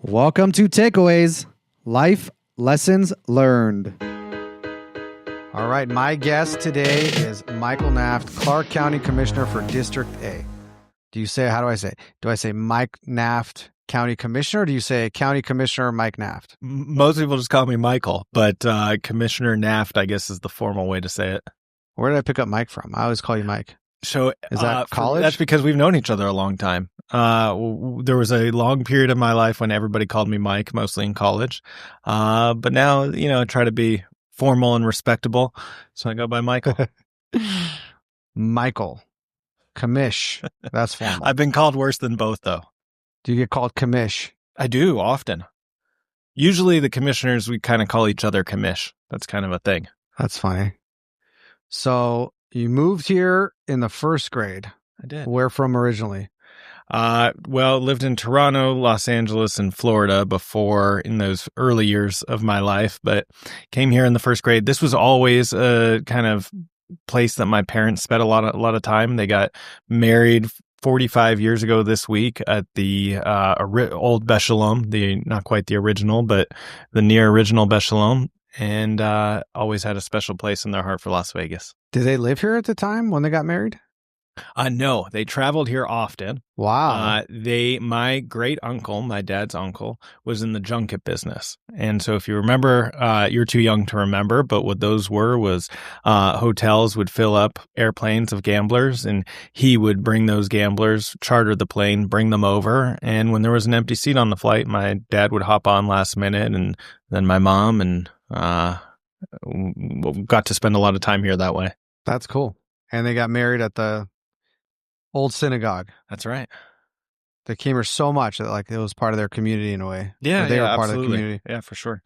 Welcome to Takeaways, Life Lessons Learned. All right, my guest today is Michael Naft, Clark County Commissioner for District A. How do I say it? Do I say Mike Naft, County Commissioner, or do you say County Commissioner Mike Naft? Most people just call me Michael, but Commissioner Naft, I guess, is the formal way to say it. Where did I pick up Mike from? I always call you Mike. So is that college? That's because we've known each other a long time. There was a long period of my life when everybody called me Mike, mostly in college. But now, I try to be formal and respectable, so I go by Michael. Michael. Commish. That's formal. I've been called worse than both, though. Do you get called Commish? I do, often. Usually the commissioners, we kind of call each other Commish. That's kind of a thing. That's funny. So you moved here in the first grade. I did. Where from originally? Lived in Toronto, Los Angeles, and Florida before in those early years of my life, but came here in the first grade. This was always a kind of place that my parents spent a lot of time. They got married 45 years ago this week at the old Bechelum, not quite the original, but the near original Bechelum, and always had a special place in their heart for Las Vegas. Did they live here at the time when they got married? No, they traveled here often. Wow. My great uncle, my dad's uncle, was in the junket business. And so if you remember, you're too young to remember, but what those were was hotels would fill up airplanes of gamblers, and he would bring those gamblers, charter the plane, bring them over. And when there was an empty seat on the flight, my dad would hop on last minute, and then my mom, and got to spend a lot of time here that way. That's cool. And they got married at the old synagogue. That's right. They came here so much that it was part of their community in a way. Yeah, they were part absolutely. of the community. Yeah, for sure.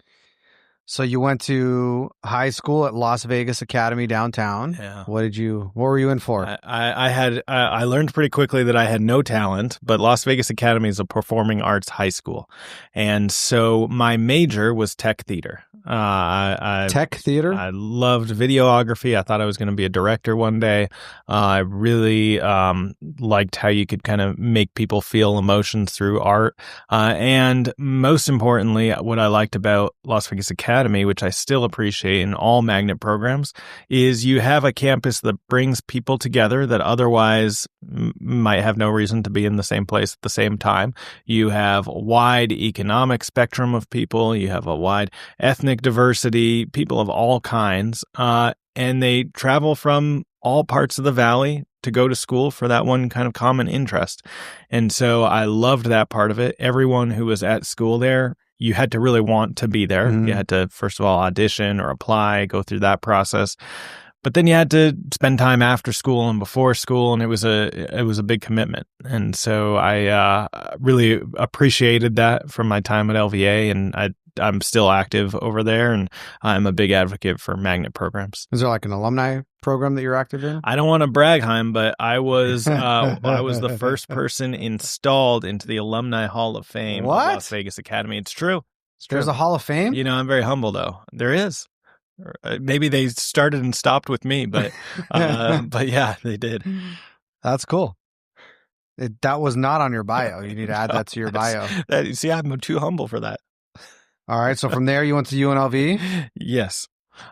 So you went to high school at Las Vegas Academy downtown. Yeah. What were you in for? I learned pretty quickly that I had no talent, but Las Vegas Academy is a performing arts high school. And so my major was tech theater. Tech theater? I loved videography. I thought I was going to be a director one day. I really liked how you could kind of make people feel emotions through art. And most importantly, what I liked about Las Vegas Academy, which I still appreciate in all magnet programs, is you have a campus that brings people together that otherwise might have no reason to be in the same place at the same time. You have a wide economic spectrum of people. You have a wide ethnic diversity, people of all kinds, and they travel from all parts of the valley to go to school for that one kind of common interest. And so I loved that part of it. Everyone who was at school there, you had to really want to be there. Mm-hmm. You had to, first of all, audition or apply, go through that process. But then you had to spend time after school and before school, and it was a big commitment. And so I really appreciated that from my time at LVA, and I'm still active over there, and I'm a big advocate for magnet programs. Is there an alumni program that you're active in? I don't want to brag, Hayim, but I was the first person installed into the Alumni Hall of Fame of Las Vegas Academy. It's true. There's a Hall of Fame? I'm very humble, though. There is. Maybe they started and stopped with me, but yeah, they did. That's cool. That was not on your bio. You need to add that to your bio. See, I'm too humble for that. All right. So from there, you went to UNLV? Yes.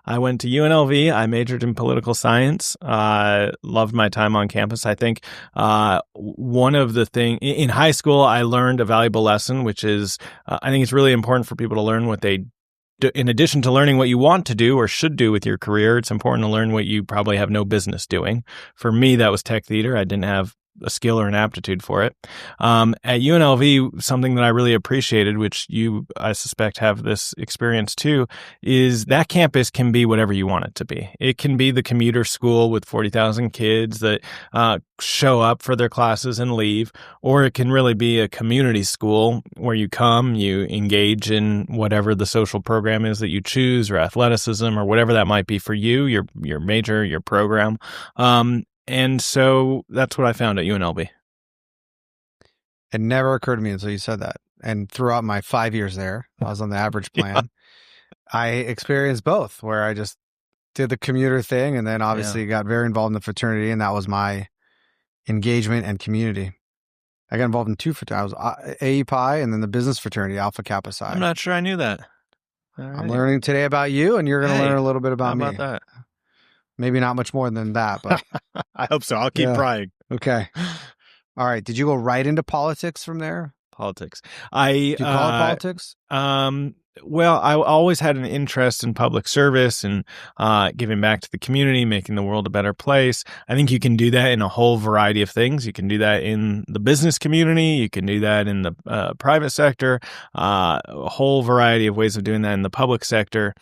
I went to UNLV. I majored in political science. Loved my time on campus. I think one of the things in high school, I learned a valuable lesson, which is I think it's really important for people to learn what they do. In addition to learning what you want to do or should do with your career, it's important to learn what you probably have no business doing. For me, that was tech theater. I didn't have a skill or an aptitude for it. At UNLV, something that I really appreciated, which you, I suspect, have this experience too, is that campus can be whatever you want it to be. It can be the commuter school with 40,000 kids that show up for their classes and leave, or it can really be a community school where you come, you engage in whatever the social program is that you choose, or athleticism, or whatever that might be for you, your major, your program. And so that's what I found at UNLV. It never occurred to me until you said that. And throughout my 5 years there, I was on the average plan. Yeah. I experienced both, where I just did the commuter thing and then obviously got very involved in the fraternity, and that was my engagement and community. I got involved in two fraternities. I was A Pi and then the business fraternity, Alpha Kappa Psi. I'm not sure I knew that. I'm learning today about you, and you're going to learn a little bit about me. How about that? Maybe not much more than that, but I hope so. I'll keep prying. Okay. All right. Did you go right into politics from there? Politics. Do you call it politics? Well, I always had an interest in public service and giving back to the community, making the world a better place. I think you can do that in a whole variety of things. You can do that in the business community. You can do that in the private sector, a whole variety of ways of doing that in the public sector.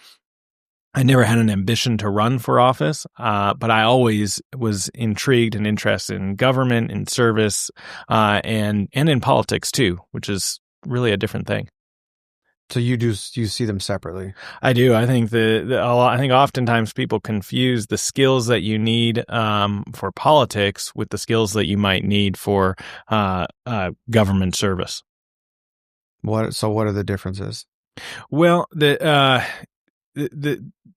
I never had an ambition to run for office, but I always was intrigued and interested in government, in service, and in politics too, which is really a different thing. So you see them separately? I do. I think I think oftentimes people confuse the skills that you need for politics with the skills that you might need for government service. So what are the differences? Well, the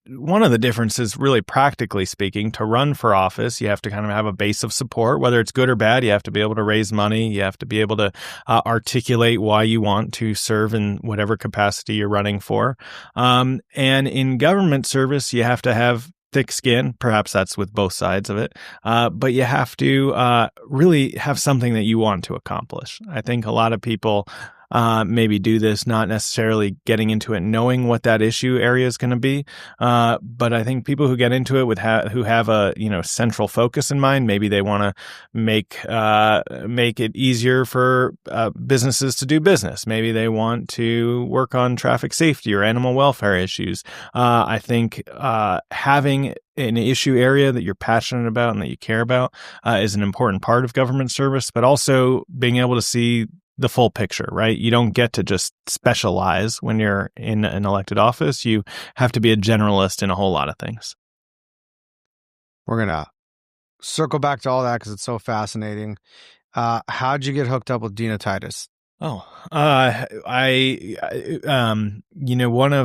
one of the differences, really practically speaking, to run for office, you have to kind of have a base of support, whether it's good or bad. You have to be able to raise money. You have to be able to articulate why you want to serve in whatever capacity you're running for. And in government service, you have to have thick skin. Perhaps that's with both sides of it. But you have to really have something that you want to accomplish. I think a lot of people maybe do this not necessarily getting into it knowing what that issue area is going to be, but I think people who get into it who have a central focus in mind, maybe they want to make it easier for businesses to do business. Maybe they want to work on traffic safety or animal welfare issues. I think having an issue area that you're passionate about and that you care about is an important part of government service, but also being able to see the full picture, right? You don't get to just specialize when you're in an elected office. You have to be a generalist in a whole lot of things. We're going to circle back to all that because it's so fascinating. How'd you get hooked up with Dina Titus? One of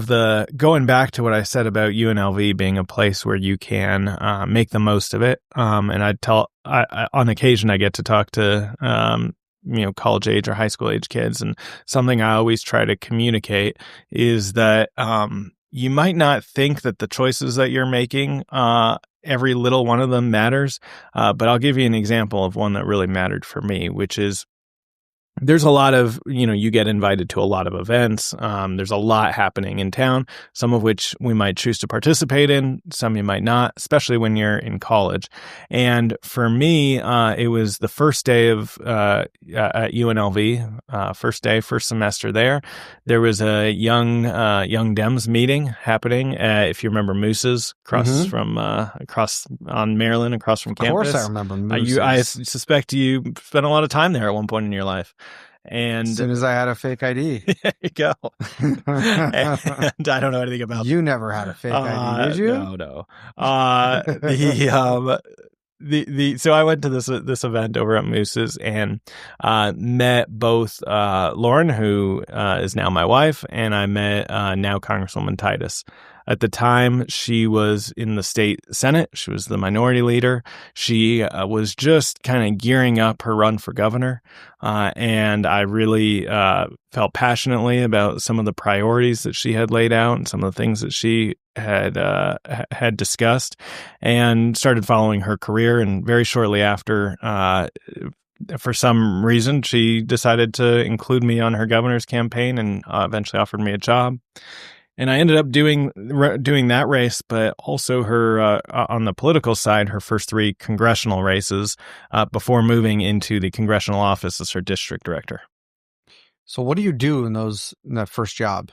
the, going back to what I said about UNLV being a place where you can make the most of it. And on occasion, I get to talk to, college age or high school age kids. And something I always try to communicate is that you might not think that the choices that you're making, every little one of them matters. But I'll give you an example of one that really mattered for me, which is there's a lot of, you get invited to a lot of events. There's a lot happening in town, some of which we might choose to participate in, some you might not, especially when you're in college. And for me, it was the first day of at UNLV, first semester there. There was a young Dems meeting happening if you remember Moose's across on Maryland, across from campus. Of course I remember Moose's. I suspect you spent a lot of time there at one point in your life. And as soon as I had a fake ID. There you go. And I don't know anything about You never had a fake ID, did you? No. So I went to this event over at Moose's and met both Lauren, who is now my wife, and I met now Congresswoman Titus. At the time, she was in the state Senate. She was the minority leader. She was just kind of gearing up her run for governor. And I really felt passionately about some of the priorities that she had laid out and some of the things that she had discussed, and started following her career. And very shortly after, for some reason, she decided to include me on her governor's campaign and eventually offered me a job. And I ended up doing that race, but also her on the political side, her first 3 congressional races before moving into the congressional office as her district director. So what do you do in that first job?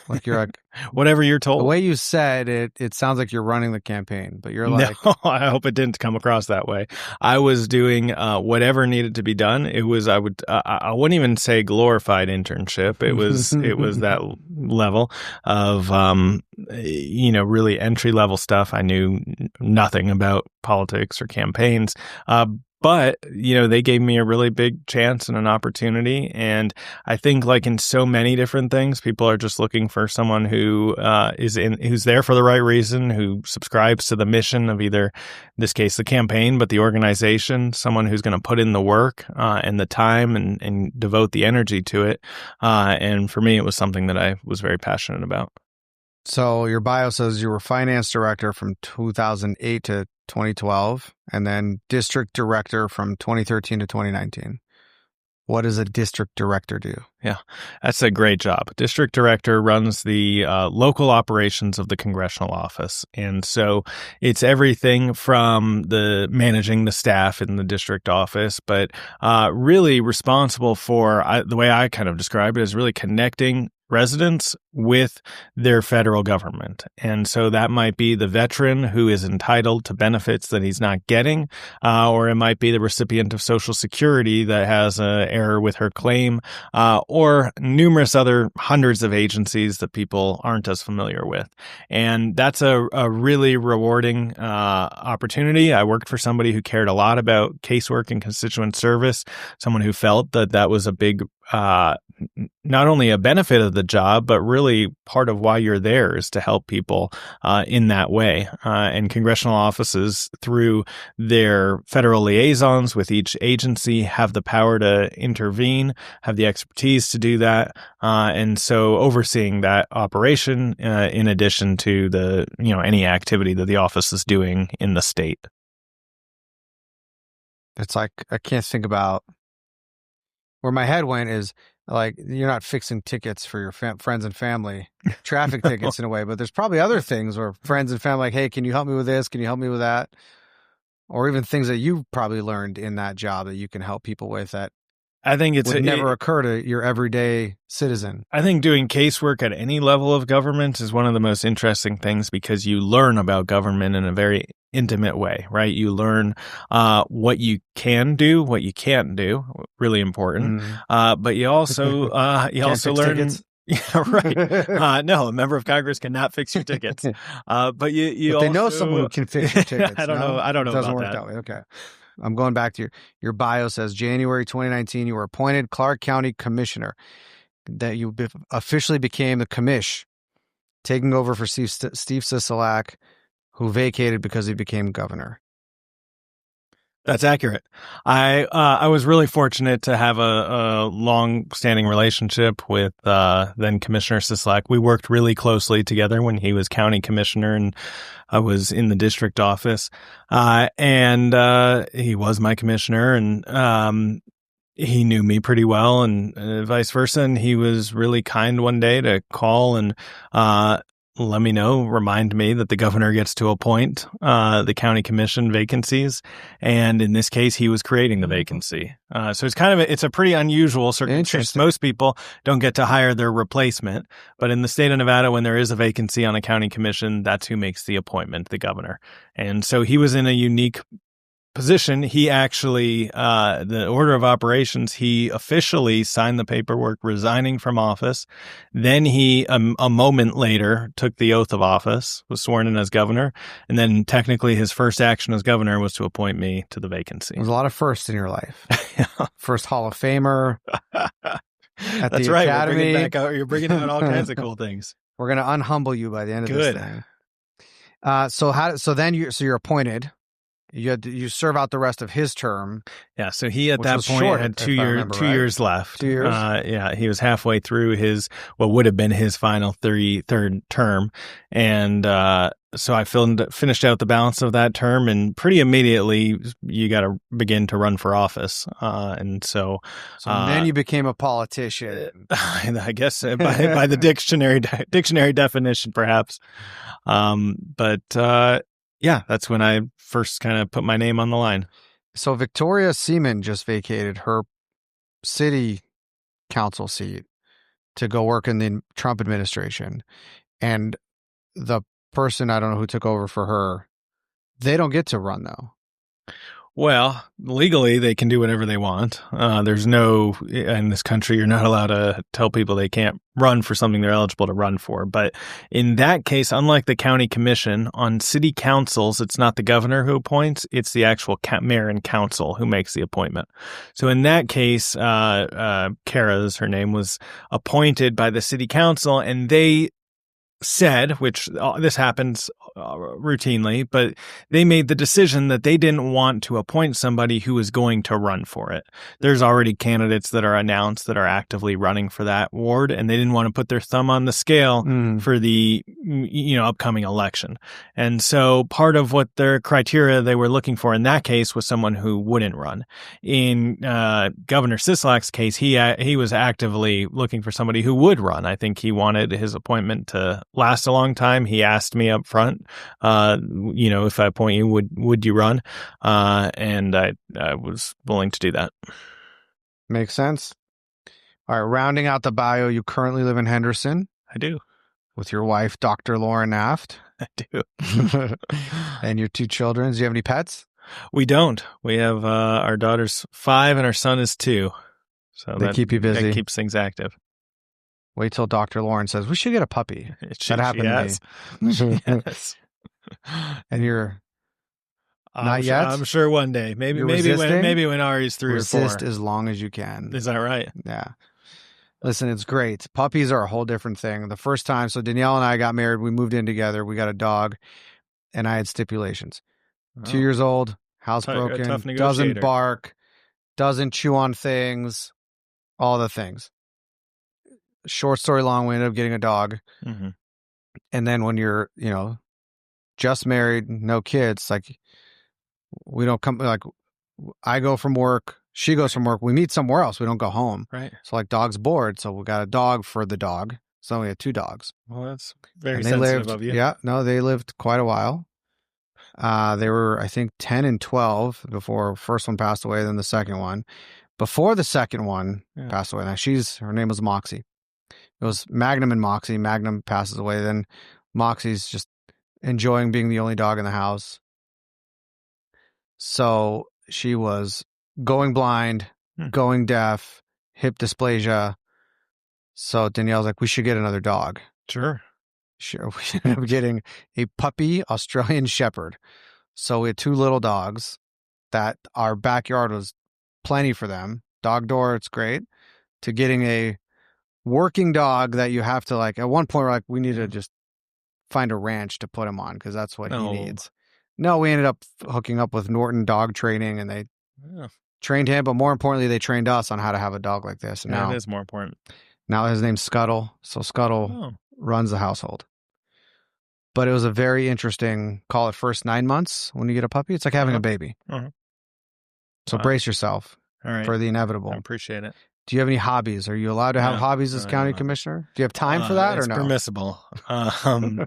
Like you're like whatever you're told. The way you said it, it sounds like you're running the campaign, but you're like, no, I hope it didn't come across that way. I was doing whatever needed to be done. It was I wouldn't even say glorified internship. It was that level of really entry level stuff. I knew nothing about politics or campaigns, But, they gave me a really big chance and an opportunity. And I think, like in so many different things, people are just looking for someone who who's there for the right reason, who subscribes to the mission of either, in this case, the campaign, but the organization, someone who's going to put in the work and the time and devote the energy to it. And for me, it was something that I was very passionate about. So your bio says you were finance director from 2008 to 2012, and then district director from 2013 to 2019. What does a district director do? Yeah, that's a great job. District director runs the local operations of the congressional office. And so it's everything from the managing the staff in the district office, but really responsible for, the way I kind of describe it, is really connecting residents with their federal government. And so that might be the veteran who is entitled to benefits that he's not getting, or it might be the recipient of Social Security that has an error with her claim, or numerous other hundreds of agencies that people aren't as familiar with. And that's a really rewarding opportunity. I worked for somebody who cared a lot about casework and constituent service, someone who felt that that was a big not only a benefit of the job, but really part of why you're there is to help people in that way. And congressional offices, through their federal liaisons with each agency, have the power to intervene, have the expertise to do that. And so overseeing that operation in addition to the, any activity that the office is doing in the state. It's like, I can't think about where my head went is like, you're not fixing tickets for your friends and family, traffic tickets in a way, but there's probably other things where friends and family like, hey, can you help me with this? Can you help me with that? Or even things that you probably learned in that job that you can help people with that I think would never occur to your everyday citizen. I think doing casework at any level of government is one of the most interesting things because you learn about government in a very intimate way, right? You learn what you can do, what you can't do, really important. But you also learn tickets. Yeah, right. No, a member of Congress cannot fix your tickets. But you but also they know someone who can fix your tickets. I don't know. I don't know. It doesn't about work that way. Okay. I'm going back to your bio says January 2019, you were appointed Clark County Commissioner, that you officially became the commish, taking over for Steve Sisolak, who vacated because he became governor. That's accurate. I was really fortunate to have a long-standing relationship with then Commissioner Sisolak. We worked really closely together when he was county commissioner and I was in the district office. And he was my commissioner, and he knew me pretty well, and vice versa. And he was really kind one day to call and remind me that the governor gets to appoint the county commission vacancies. And in this case, he was creating the vacancy. So it's a pretty unusual circumstance. Most people don't get to hire their replacement. But in the state of Nevada, when there is a vacancy on a county commission, that's who makes the appointment, the governor. And so he was in a unique position. He actually, the order of operations, he officially signed the paperwork resigning from office. Then he, a moment later, took the oath of office, was sworn in as governor. And then technically his first action as governor was to appoint me to the vacancy. There's a lot of firsts in your life. First Hall of Famer. That's right. Academy. You're bringing out all kinds of cool things. We're going to unhumble you by the end of this thing. So you're appointed. You serve out the rest of his term. Yeah, so he at that point had 2 years left. 2 years? Yeah, he was halfway through what would have been his final third term. And so I finished out the balance of that term, and pretty immediately you got to begin to run for office. And so then you became a politician. I guess by the dictionary definition, perhaps. Yeah, that's when I first kind of put my name on the line. So Victoria Seaman just vacated her city council seat to go work in the Trump administration. And the person, I don't know who took over for her, they don't get to run though. Well, legally, they can do whatever they want. There's no, in this country, you're not allowed to tell people they can't run for something they're eligible to run for. But in that case, unlike the county commission, on city councils, it's not the governor who appoints, it's the actual mayor and council who makes the appointment. So in that case, Kara, as her name, was appointed by the city council, and they said, which this happens routinely, but they made the decision that they didn't want to appoint somebody who was going to run for it. There's already candidates that are announced that are actively running for that ward, and they didn't want to put their thumb on the scale for the upcoming election. And so part of what their criteria they were looking for in that case was someone who wouldn't run. In Governor Sisolak's case, he was actively looking for somebody who would run. I think he wanted his appointment to last a long time. He asked me up front, if I appoint you, would you run? And I was willing to do that. Makes sense. All right, rounding out the bio, you currently live in Henderson. I do. With your wife, Dr. Lauren Naft. I do. And your 2 children. Do you have any pets? We don't. We have our daughter's 5 and our son is 2. So they keep you busy. That keeps things active. Wait till Dr. Lauren says, we should get a puppy. That happened to me. Yes. And you're not yet? I'm sure one day. Maybe when Ari's 3 or 4. Resist as long as you can. Is that right? Yeah. Listen, it's great. Puppies are a whole different thing. The first time, so Danielle and I got married. We moved in together. We got a dog, and I had stipulations. 2 years old, housebroken, doesn't bark, doesn't chew on things, all the things. Short story long, we ended up getting a dog. Mm-hmm. And then when you're, just married, no kids, like we don't come, like I go from work, she goes from work, we meet somewhere else. We don't go home. Right. So like dog's bored. So we got a dog for the dog. So we had 2 dogs. Well, that's very sensitive of you. Yeah. No, they lived quite a while. They were, I think, 10 and 12 before first one passed away, then the second one. Before the second one passed away, now her name was Moxie. It was Magnum and Moxie. Magnum passes away. Then Moxie's just enjoying being the only dog in the house. So she was going blind, going deaf, hip dysplasia. So Danielle's like, we should get another dog. Sure. We ended up getting a puppy Australian Shepherd. So we had 2 little dogs that our backyard was plenty for them. Dog door, it's great. To getting a working dog that you have to at one point we're like, we need to just find a ranch to put him on because that's what he needs. No, we ended up hooking up with Norton Dog Training, and they trained him, but more importantly, they trained us on how to have a dog like this. And now it is more important. Now his name's Scuttle, so Scuttle runs the household. But it was a very interesting, call it first 9 months when you get a puppy. It's like having a baby. So brace yourself for the inevitable. I appreciate it. Do you have any hobbies? Are you allowed to have hobbies as county commissioner? Do you have time for that or no? It's permissible. No,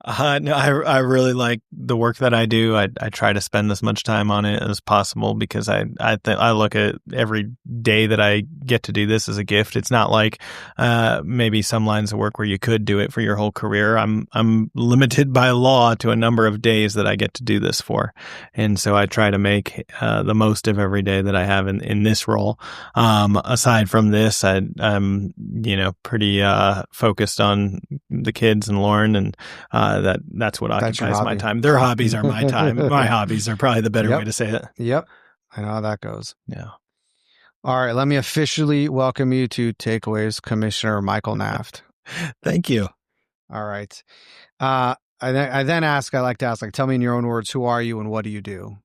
I really like the work that I do. I try to spend as much time on it as possible because I look at every day that I get to do this as a gift. It's not like maybe some lines of work where you could do it for your whole career. I'm limited by law to a number of days that I get to do this for, and so I try to make the most of every day that I have in this role. Aside from this, I'm pretty focused on the kids and Lauren, and that's what occupies my time. Their hobbies are my time. My hobbies are probably the better way to say it. Yep, I know how that goes. Yeah. All right, let me officially welcome you to Takeaways, Commissioner Michael Naft. Thank you. All right. I like to ask, tell me in your own words, who are you and what do you do?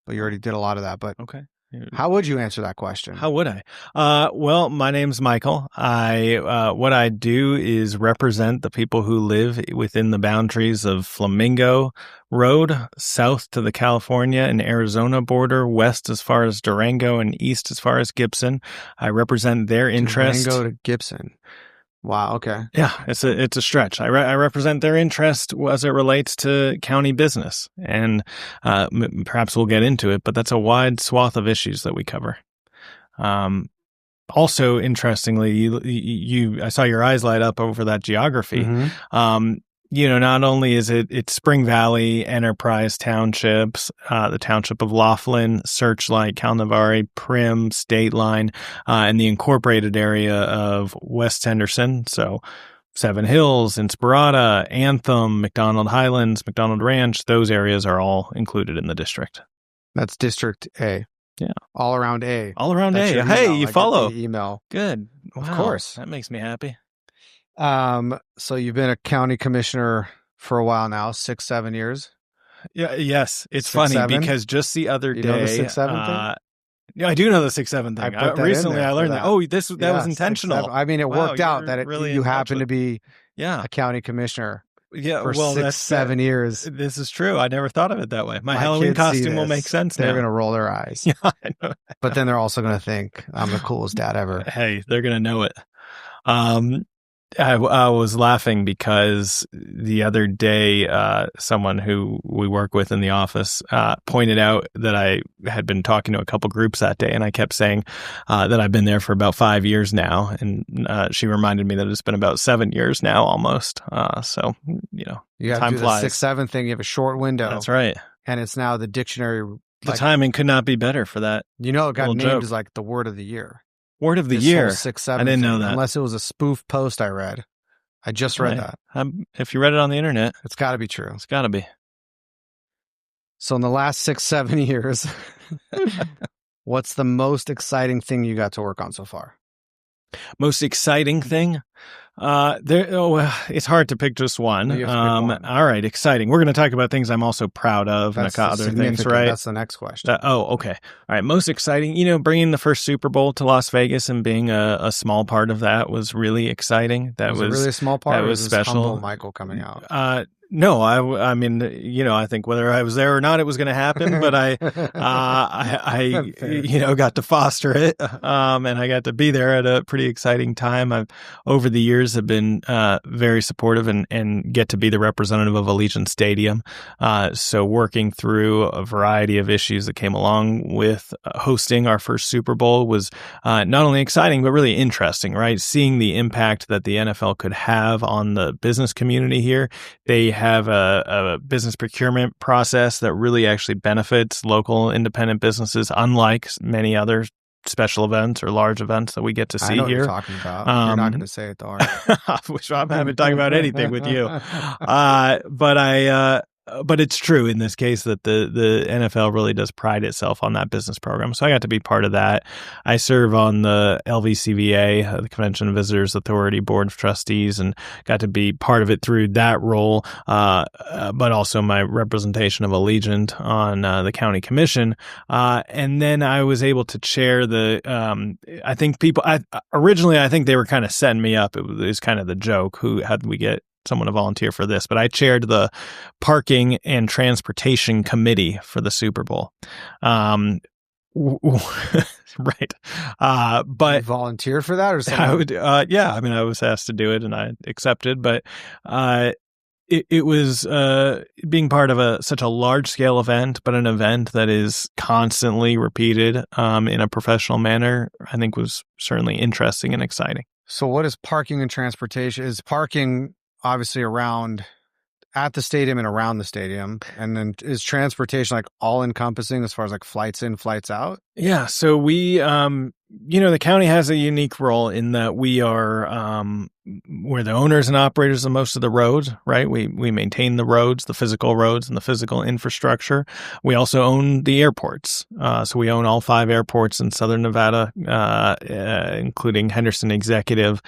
But you already did a lot of that, but okay. How would you answer that question? How would I? Well, my name's Michael. What I do is represent the people who live within the boundaries of Flamingo Road, south to the California and Arizona border, west as far as Durango, and east as far as Gibson. I represent their interest. Durango to Gibson. Wow. Okay. Yeah, it's a stretch. I represent their interest as it relates to county business, and perhaps we'll get into it. But that's a wide swath of issues that we cover. Also, interestingly, I saw your eyes light up over that geography. Mm-hmm. not only is it's Spring Valley, Enterprise Townships, the township of Laughlin, Searchlight, Calnavari, Prim, State Line, and the incorporated area of West Henderson. So Seven Hills, Inspirata, Anthem, McDonald Highlands, McDonald Ranch, those areas are all included in the district. That's District A. Yeah. All around A. All around That's A. your Hey, email. you I follow. get the email. Good. Of Wow, course. That makes me happy. So you've been a county commissioner for a while now, 6-7 years. Yeah. Yes. It's 6, funny 7? because just the other You day. know the 6-7 thing? Yeah, I do know the 6-7 thing. I put that Recently in there I learned for that. Oh, that was intentional. 6-7. I mean, it Wow, worked out you're that really you in touch happen to with- be Yeah. a county commissioner Yeah. for Well, 6-7 years. This is true. I never thought of it that way. My My Halloween kids see costume will this, make sense They're now. going to roll their eyes. Yeah, I know. But then they're also going to think I'm the coolest dad ever. Hey, they're going to know it. I was laughing because the other day, someone who we work with in the office pointed out that I had been talking to a couple groups that day, and I kept saying that I've been there for about 5 years now, and she reminded me that it's been about 7 years now, almost. So You have time to do flies. the 6-7 thing. You have a short window. That's right. And it's now the dictionary. The timing could not be better for that. It got little named joke. as like the word of the year. Word of the This year. whole 6-7 I didn't know thing, that. Unless it was a spoof post I read. I just read Right. that. If you read it on the internet, It's got to be true. it's got to be. So in the last 6-7 years, what's the most exciting thing you got to work on so far? Most exciting thing? It's hard to pick just one. You have to pick one. All right, exciting. We're going to talk about things I'm also proud of That's and other things, significant. right? That's the next question. Okay. All right. Most exciting, bringing the first Super Bowl to Las Vegas and being a small part of that was really exciting. That was it really a small part. that or was this special. Humble Michael coming out. No, I mean, I think whether I was there or not, it was going to happen. But I got to foster it, and I got to be there at a pretty exciting time. I've over the years have been very supportive and get to be the representative of Allegiant Stadium. So working through a variety of issues that came along with hosting our first Super Bowl was not only exciting but really interesting. Right, seeing the impact that the NFL could have on the business community here. They have a business procurement process that really actually benefits local independent businesses, unlike many other special events or large events that we get to see I know here. what you're talking about. You're not going to say it though. Are you? Which I'm haven't talking about anything with you. But it's true in this case that the NFL really does pride itself on that business program. So I got to be part of that. I serve on the LVCVA, the Convention and Visitors Authority Board of Trustees, and got to be part of it through that role, but also my representation of Allegiant on the county commission. And then I was able to chair originally I think they were kind of setting me up. It was kind of the joke, how did we get someone to volunteer for this, but I chaired the Parking and Transportation Committee for the Super Bowl. Right. But you volunteered for that or something? I would, I mean, I was asked to do it and I accepted, but, it was being part of such a large scale event, but an event that is constantly repeated in a professional manner, I think was certainly interesting and exciting. So what is parking and transportation? Is parking obviously around at the stadium and around the stadium? And then is transportation like all encompassing as far as like flights in, flights out? Yeah. So we, the county has a unique role in that we are, we're the owners and operators of most of the roads, right? We maintain the roads, the physical roads and the physical infrastructure. We also own the airports. So we own all 5 airports in Southern Nevada, including Henderson Executive,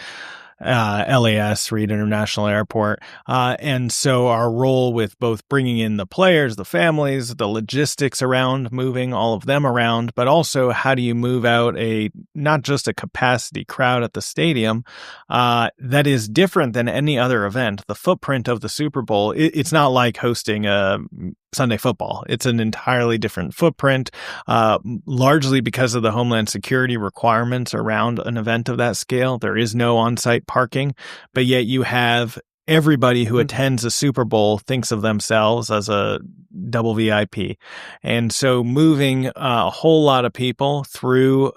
LAS, Reed International Airport. And so our role with both bringing in the players, the families, the logistics around moving all of them around, but also how do you move out not just a capacity crowd at the stadium, that is different than any other event. The footprint of the Super Bowl, it's not like hosting a Sunday football. It's an entirely different footprint, largely because of the Homeland Security requirements around an event of that scale. There is no on-site parking, but yet you have everybody who attends a Super Bowl thinks of themselves as a double VIP. And so moving a whole lot of people through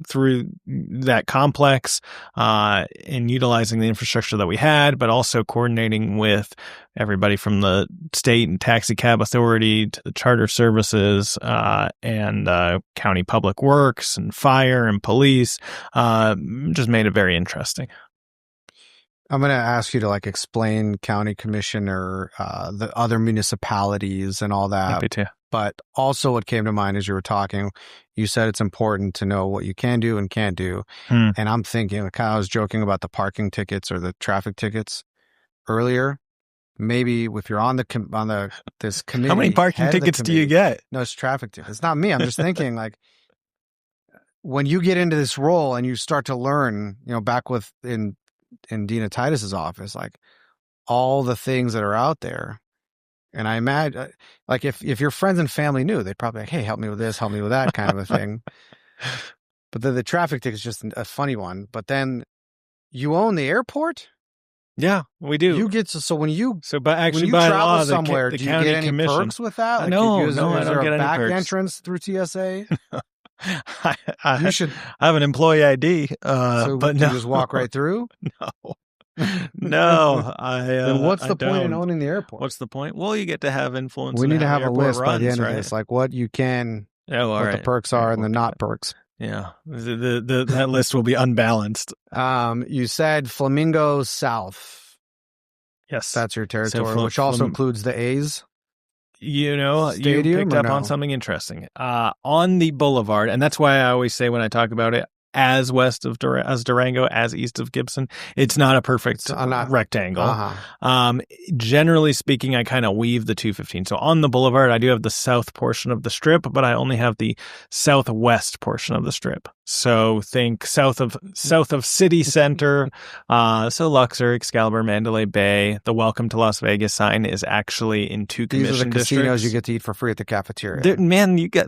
through that complex in utilizing the infrastructure that we had, but also coordinating with everybody from the state and taxi cab authority to the charter services and county public works and fire and police. Just made it very interesting. I'm going to ask you to like explain county commission or the other municipalities and all that. Happy to. But also what came to mind as you were talking, you said it's important to know what you can do and can't do. And I'm thinking, like I was joking about the parking tickets or the traffic tickets earlier. Maybe if you're on this committee. How many parking tickets do you get? No, it's traffic tickets. It's not me. I'm just thinking like when you get into this role and you start to learn, back in Dina Titus's office, like all the things that are out there. And I imagine, like, if your friends and family knew, they'd probably like, hey, help me with this, help me with that kind of a thing. But the traffic ticket is just a funny one. But then you own the airport? Yeah, we do. You get so when you by travel law, somewhere, the do you get any commission. perks with that? Like, No, is I there don't a get any back perks. entrance through TSA? I You should have an employee ID, but you no, just walk right through. No, Then what's the point in owning the airport? What's the point? Well, you get to have influence. We in need to how have the a airport list by the runs, end right? of this, like what you can, what the perks are and the not perks. Yeah, that list will be unbalanced. You said Flamingo South. Yes, that's your territory, which also includes the A's. You Stadium picked up on something interesting. On the boulevard, and that's why I always say when I talk about it, as west of as Durango, as east of Gibson, it's not a perfect rectangle. Generally speaking, I kind of weave the 215. So on the boulevard, I do have the south portion of the strip, but I only have the southwest portion of the strip. So think south of city center. So Luxor, Excalibur, Mandalay Bay. The Welcome to Las Vegas sign is actually in two commission districts. These are the casinos you get to eat for free at the cafeteria.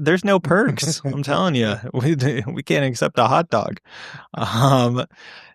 There's no perks. I'm telling you, we can't accept a hot dog. I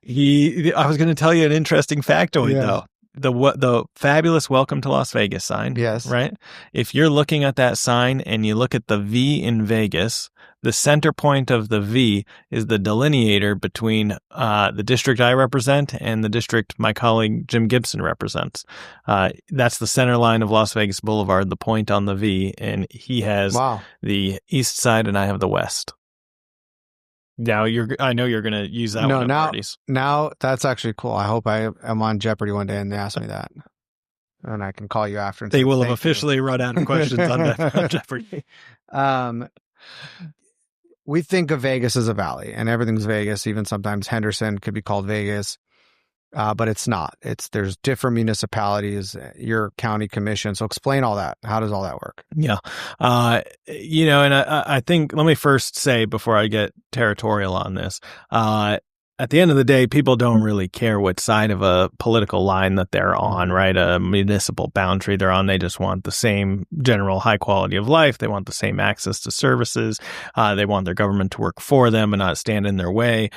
was going to tell you an interesting factoid though. The fabulous Welcome to Las Vegas sign. Yes. Right. If you're looking at that sign and you look at the V in Vegas, the center point of the V is the delineator between the district I represent and the district my colleague Jim Gibson represents. That's the center line of Las Vegas Boulevard, the point on the V, and he has the east side and I have the west. Now I know you're going to use that one at parties. Now that's actually cool. I hope I am on Jeopardy one day and they ask me that. And I can call you after. And they will have officially run out of questions on Jeopardy. We think of Vegas as a valley and everything's Vegas. Even sometimes Henderson could be called Vegas, but it's not. There's different municipalities, your county commission. So explain all that. How does all that work? Yeah. And I think, let me first say before I get territorial on this, at the end of the day, people don't really care what side of a political line that they're on, right? A municipal boundary they're on. They just want the same general high quality of life. They want the same access to services. They want their government to work for them and not stand in their way.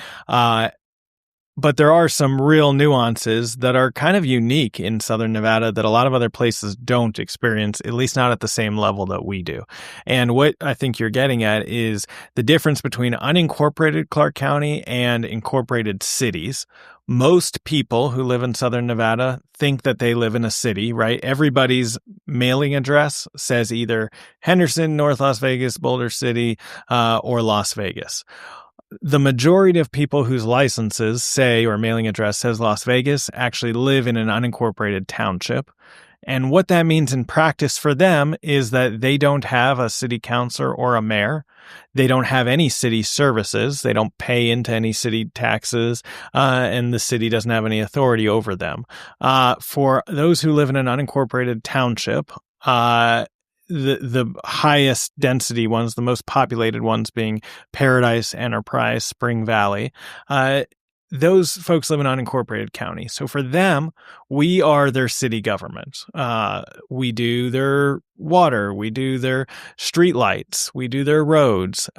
But there are some real nuances that are kind of unique in Southern Nevada that a lot of other places don't experience, at least not at the same level that we do. And what I think you're getting at is the difference between unincorporated Clark County and incorporated cities. Most people who live in Southern Nevada think that they live in a city, right? Everybody's mailing address says either Henderson, North Las Vegas, Boulder City, or Las Vegas. The majority of people whose licenses say or mailing address says Las Vegas actually live in an unincorporated township. And what that means in practice for them is that they don't have a city councilor or a mayor. They don't have any city services. They don't pay into any city taxes, and the city doesn't have any authority over them. For those who live in an unincorporated township, the highest density ones, the most populated ones being Paradise, Enterprise, Spring Valley, those folks live in unincorporated county. So for them, we are their city government. We do their water. We do their street lights. We do their roads.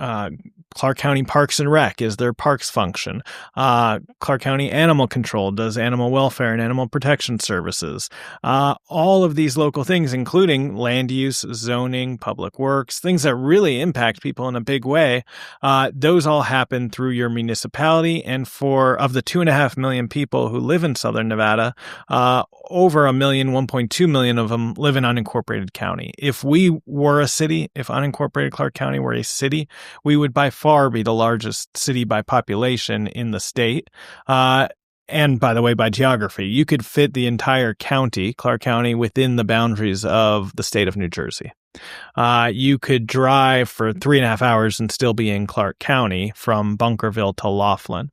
Clark County Parks and Rec is their parks function. Clark County Animal Control does animal welfare and animal protection services. All of these local things, including land use, zoning, public works, things that really impact people in a big way, those all happen through your municipality. And of the 2.5 million people who live in Southern Nevada, over 1.2 million of them live in unincorporated county. If we were a city, if unincorporated Clark County were a city, we would by far be the largest city by population in the state. And by the way, by geography, you could fit the entire county, Clark County, within the boundaries of the state of New Jersey. You could drive for 3.5 hours and still be in Clark County from Bunkerville to Laughlin.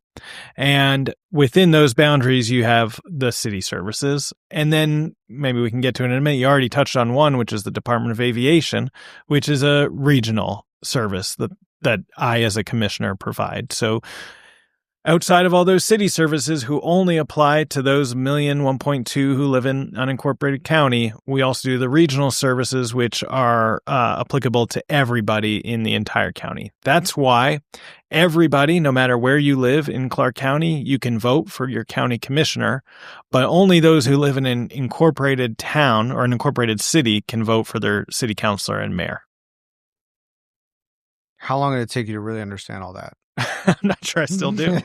And within those boundaries, you have the city services. And then maybe we can get to it in a minute. You already touched on one, which is the Department of Aviation, which is a regional service that I, as a commissioner, provide. So outside of all those city services who only apply to those 1.2 who live in unincorporated county, we also do the regional services, which are applicable to everybody in the entire county. That's why everybody, no matter where you live in Clark County, you can vote for your county commissioner, but only those who live in an incorporated town or an incorporated city can vote for their city councilor and mayor. How long did it take you to really understand all that? I'm not sure I still do.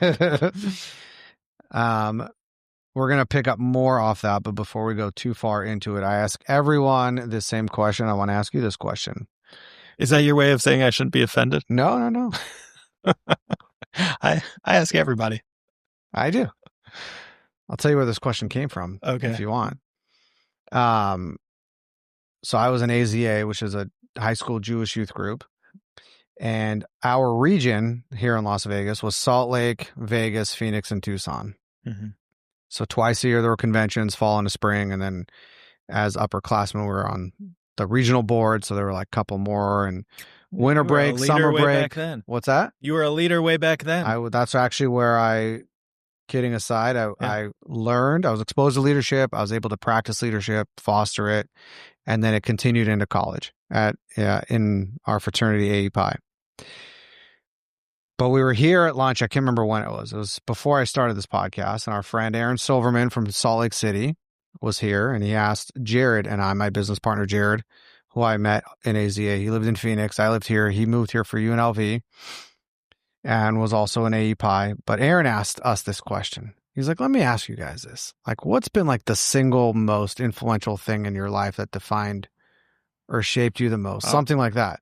We're going to pick up more off that, but before we go too far into it, I ask everyone the same question. I want to ask you this question. Is that your way of saying I shouldn't be offended? No. I ask everybody. I do. I'll tell you where this question came from, okay, if you want. So I was in AZA, which is a high school Jewish youth group. And our region here in Las Vegas was Salt Lake, Vegas, Phoenix, and Tucson. Mm-hmm. So twice a year there were conventions, fall and spring. And then as upperclassmen, we were on the regional board. So there were like a couple more. And winter break, summer break. What's that? You were a leader way back then. That's actually where kidding aside, I learned. I was exposed to leadership. I was able to practice leadership, foster it. And then it continued into college in our fraternity, AE Pi. But we were here at lunch. I can't remember when it was. It was before I started this podcast. And our friend Aaron Silverman from Salt Lake City was here. And he asked Jared and I, my business partner Jared, who I met in AZA. He lived in Phoenix. I lived here. He moved here for UNLV and was also an AE Pi. But Aaron asked us this question. He's like, let me ask you guys this. Like, what's been like the single most influential thing in your life that defined or shaped you the most? Something like that.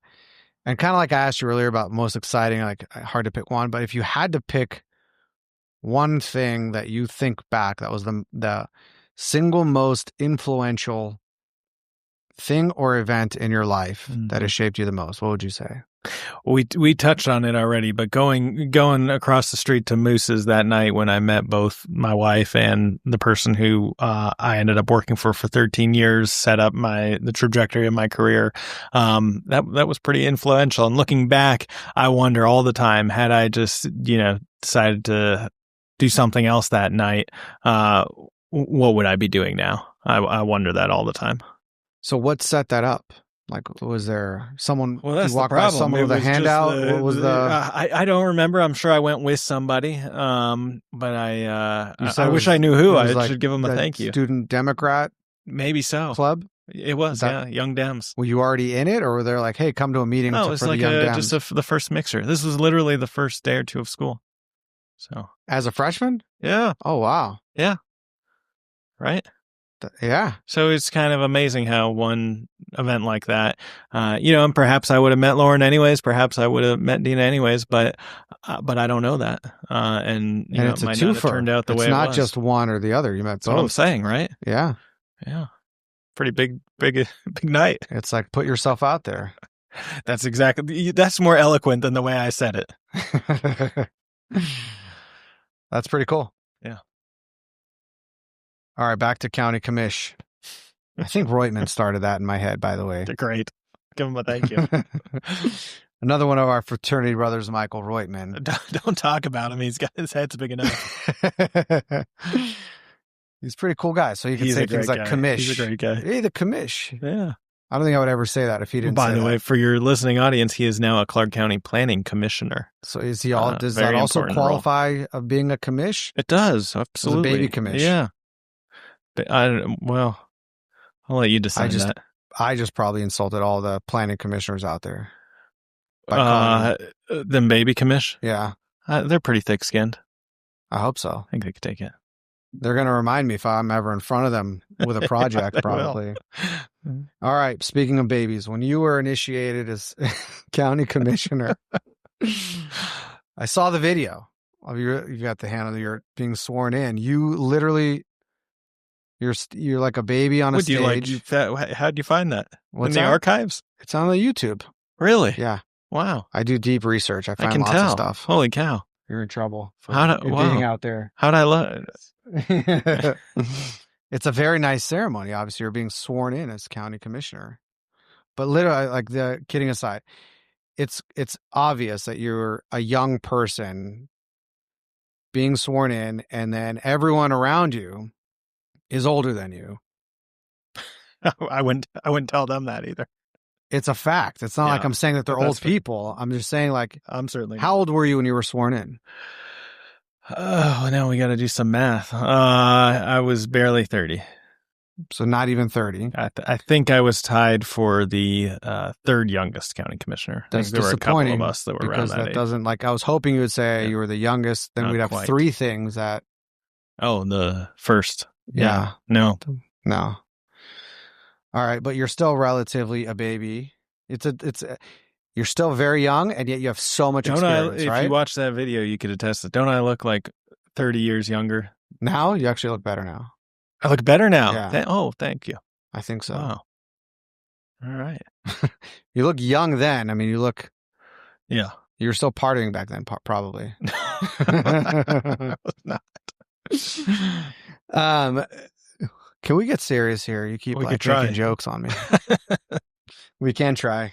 And kind of like I asked you earlier about most exciting, like hard to pick one. But if you had to pick one thing that you think back that was the single most influential thing or event in your life that has shaped you the most, what would you say? We touched on it already, but going across the street to Moose's that night when I met both my wife and the person who I ended up working for 13 years, set up the trajectory of my career. That was pretty influential. And looking back, I wonder all the time, had I just decided to do something else that night, what would I be doing now? I wonder that all the time. So what set that up? Like, was there someone you walked by someone with a handout? What was I don't remember. I'm sure I went with somebody. But I wish I knew who. I should give them a thank you. Student Democrat? Maybe so. Club? It was, Young Dems. Were you already in it, or were they like, hey, come to a meeting for the Young Dems? Just the first mixer. This was literally the first day or two of school. So as a freshman? Yeah. Oh, wow. Yeah. Right? Yeah. So it's kind of amazing how one event like that, and perhaps I would have met Lauren anyways. Perhaps I would have met Dina anyways, but I don't know that. And it's it might a not have turned out the way it was. It's not just one or the other. You met both. That's what I'm saying, right? Yeah. Yeah. Pretty big night. It's like, put yourself out there. That's more eloquent than the way I said it. That's pretty cool. Yeah. All right, back to County Commish. I think Reutman started that in my head, by the way. They're great. Give him a thank you. Another one of our fraternity brothers, Michael Reutman. Don't talk about him. His head's big enough. He's a pretty cool guy, so you can say things like Commish. He's a great guy. Hey, the Commish. Yeah. I don't think I would ever say that if he didn't say By the that. way, for your listening audience, he is now a Clark County Planning Commissioner. So is he all? Does that Very also important role. qualify of being a commish? It does, absolutely. As a baby commish. Yeah. But I'll let you decide that. I just probably insulted all the planning commissioners out there. By calling them baby commish? Yeah. They're pretty thick-skinned. I hope so. I think they could take it. They're going to remind me if I'm ever in front of them with a project, probably. All right. Speaking of babies, when you were initiated as county commissioner, I saw the video of you got the hand of you're being sworn in. You literally, you're like a baby on a stage. How'd you find that? What's in the that? archives? It's on the YouTube. Really? Yeah. Wow. I do deep research. I find can lots tell. of stuff. Holy cow. You're in trouble. You're digging out there. How'd I look? It's a very nice ceremony. Obviously, you're being sworn in as county commissioner. But literally, like, the kidding aside, it's obvious that you're a young person being sworn in, and then everyone around you is older than you. I wouldn't tell them that either. It's a fact. It's not like I'm saying that they're old people. I'm just saying, like, I'm certainly. How old were you when you were sworn in? Oh, now we got to do some math. I was barely 30. So not even 30. I think I was tied for the third youngest county commissioner. That's there were a couple disappointing of us that were because around that age. doesn't, like, I was hoping you would say you were the youngest. Then Not we'd have quite. 3 things that. Oh, the first. Yeah. No. All right, but you're still relatively a baby. You're still very young, and yet you have so much experience, right? If you watch that video, you could attest that. Don't I look like 30 years younger? Now? You actually look better now. I look better now? Yeah. Thank you. I think so. Wow. All right. You look young then. I mean, you look... Yeah. You were still partying back then, probably. I was not. Can we get serious here? You keep making jokes on me. We can try.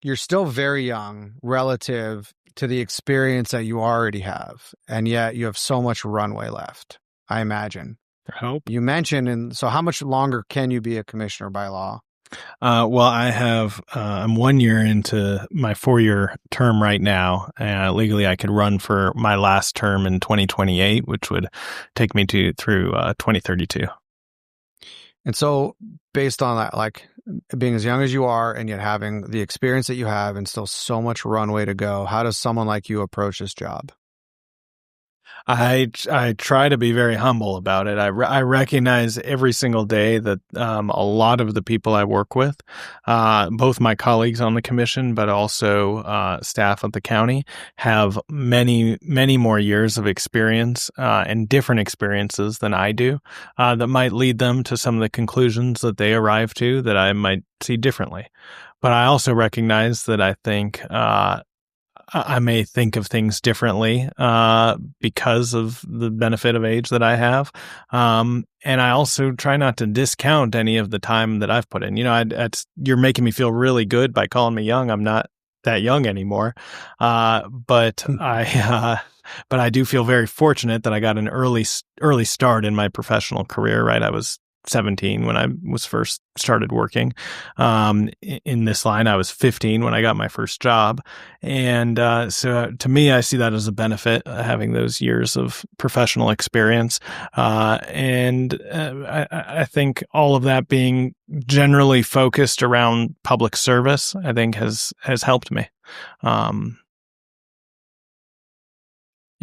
You're still very young relative to the experience that you already have, and yet you have so much runway left, I imagine. I hope. You mentioned, so how much longer can you be a commissioner by law? Well, I have, I'm 1 year into my 4-year term right now. Legally, I could run for my last term in 2028, which would take me through 2032. And so based on that, like being as young as you are and yet having the experience that you have and still so much runway to go, how does someone like you approach this job? I try to be very humble about it. I recognize every single day that a lot of the people I work with, both my colleagues on the commission, but also staff at the county, have many, many more years of experience and different experiences than I do that might lead them to some of the conclusions that they arrive to that I might see differently. But I also recognize that I think I may think of things differently because of the benefit of age that I have. And I also try not to discount any of the time that I've put in. You know, you're making me feel really good by calling me young. I'm not that young anymore. But I do feel very fortunate that I got an early start in my professional career, right? I was 17 when I was first started working in this line. I was 15 when I got my first job. And so to me, I see that as a benefit, having those years of professional experience. And I think all of that being generally focused around public service, I think has helped me. You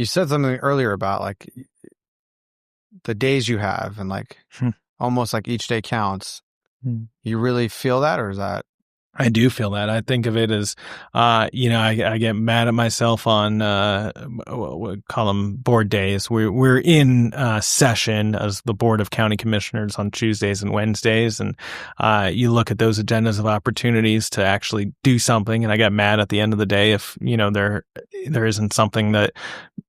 said something earlier about like the days you have and like almost like each day counts. You really feel that, or is that? I do feel that. I think of it as, I get mad at myself on, we call them board days. We're in session as the Board of County Commissioners on Tuesdays and Wednesdays. And you look at those agendas of opportunities to actually do something. And I get mad at the end of the day if, there isn't something that,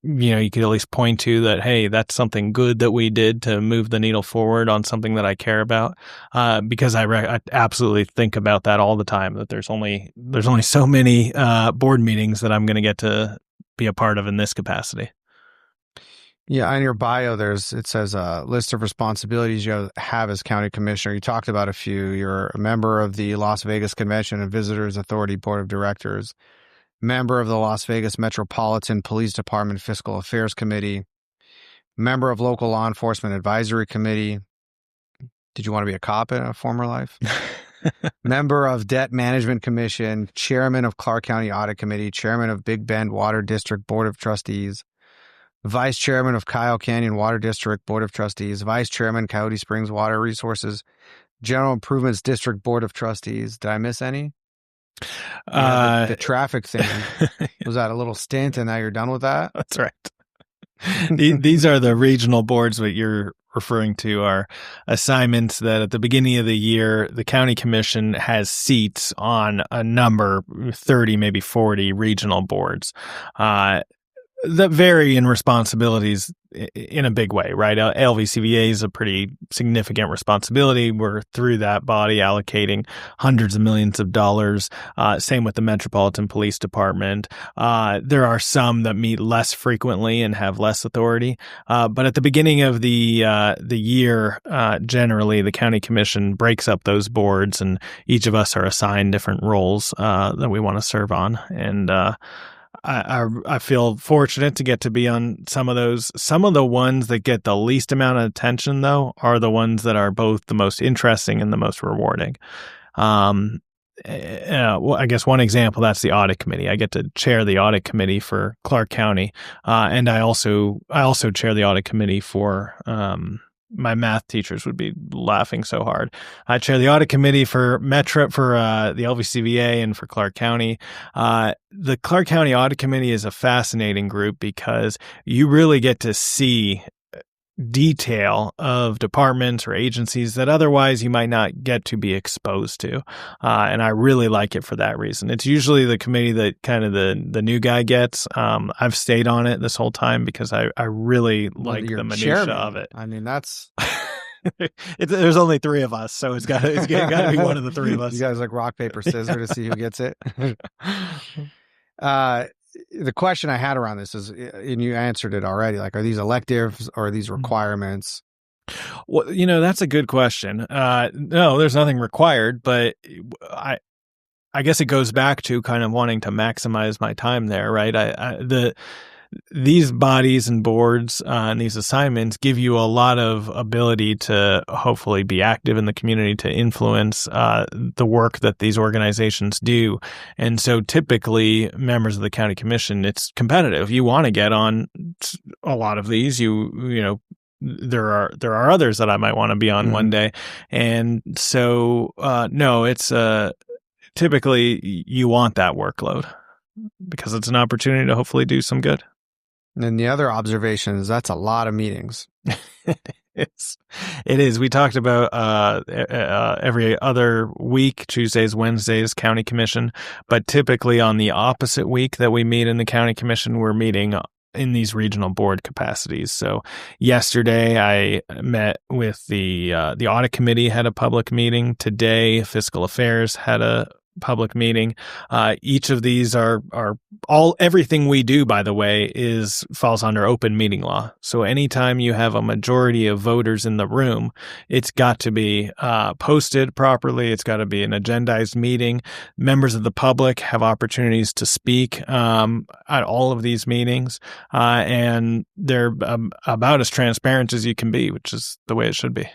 you could at least point to that, hey, that's something good that we did to move the needle forward on something that I care about. Because I absolutely think about that all the time, that there's only so many board meetings that I'm going to get to be a part of in this capacity. Yeah, on your bio, it says a list of responsibilities you have as county commissioner. You talked about a few. You're a member of the Las Vegas Convention and Visitors Authority Board of Directors, member of the Las Vegas Metropolitan Police Department Fiscal Affairs Committee, member of Local Law Enforcement Advisory Committee. Did you want to be a cop in a former life? Member of Debt Management Commission, chairman of Clark County Audit Committee, chairman of Big Bend Water District Board of Trustees, vice chairman of Kyle Canyon Water District Board of Trustees, vice chairman Coyote Springs Water Resources General Improvements District Board of Trustees. Did I miss any? The traffic thing. Was that a little stint and now you're done with that? That's right. These are the regional boards that you're referring to are assignments that at the beginning of the year, the county commission has seats on a number, 30, maybe 40 regional boards. That vary in responsibilities in a big way, right? LVCVA is a pretty significant responsibility. We're through that body allocating hundreds of millions of dollars. Same with the Metropolitan Police Department. There are some that meet less frequently and have less authority. But at the beginning of the year, generally the county commission breaks up those boards, and each of us are assigned different roles that we want to serve on. And I feel fortunate to get to be on some of those. Some of the ones that get the least amount of attention, though, are the ones that are both the most interesting and the most rewarding. Well, I guess one example, that's the audit committee. I get to chair the audit committee for Clark County, and I also chair the audit committee for my math teachers would be laughing so hard. I chair the audit committee for the LVCVA and for Clark County. The Clark County Audit Committee is a fascinating group because you really get to see detail of departments or agencies that otherwise you might not get to be exposed to. And I really like it for that reason. It's usually the committee that kind of the new guy gets. I've stayed on it this whole time because I really like the minutia of it. I mean, that's... There's only three of us, so it's got to be one of the three of us. You guys like rock, paper, scissors to see who gets it. The question I had around this is, and you answered it already, like, are these electives or are these requirements? Well, that's a good question. No, there's nothing required, but I guess it goes back to kind of wanting to maximize my time there, right? These bodies and boards and these assignments give you a lot of ability to hopefully be active in the community, to influence the work that these organizations do. And so typically members of the county commission, it's competitive. You want to get on a lot of these. There are others that I might want to be on one day. And so, no, it's typically you want that workload because it's an opportunity to hopefully do some good. And then the other observation is that's a lot of meetings. It is. We talked about every other week, Tuesdays, Wednesdays, county commission. But typically on the opposite week that we meet in the county commission, we're meeting in these regional board capacities. So yesterday I met with the audit committee, had a public meeting. Today, fiscal affairs had a public meeting. Each of these are everything we do, by the way, falls under open meeting law. So anytime you have a majority of voters in the room, it's got to be posted properly. It's got to be an agendized meeting. Members of the public have opportunities to speak at all of these meetings, and they're about as transparent as you can be, which is the way it should be.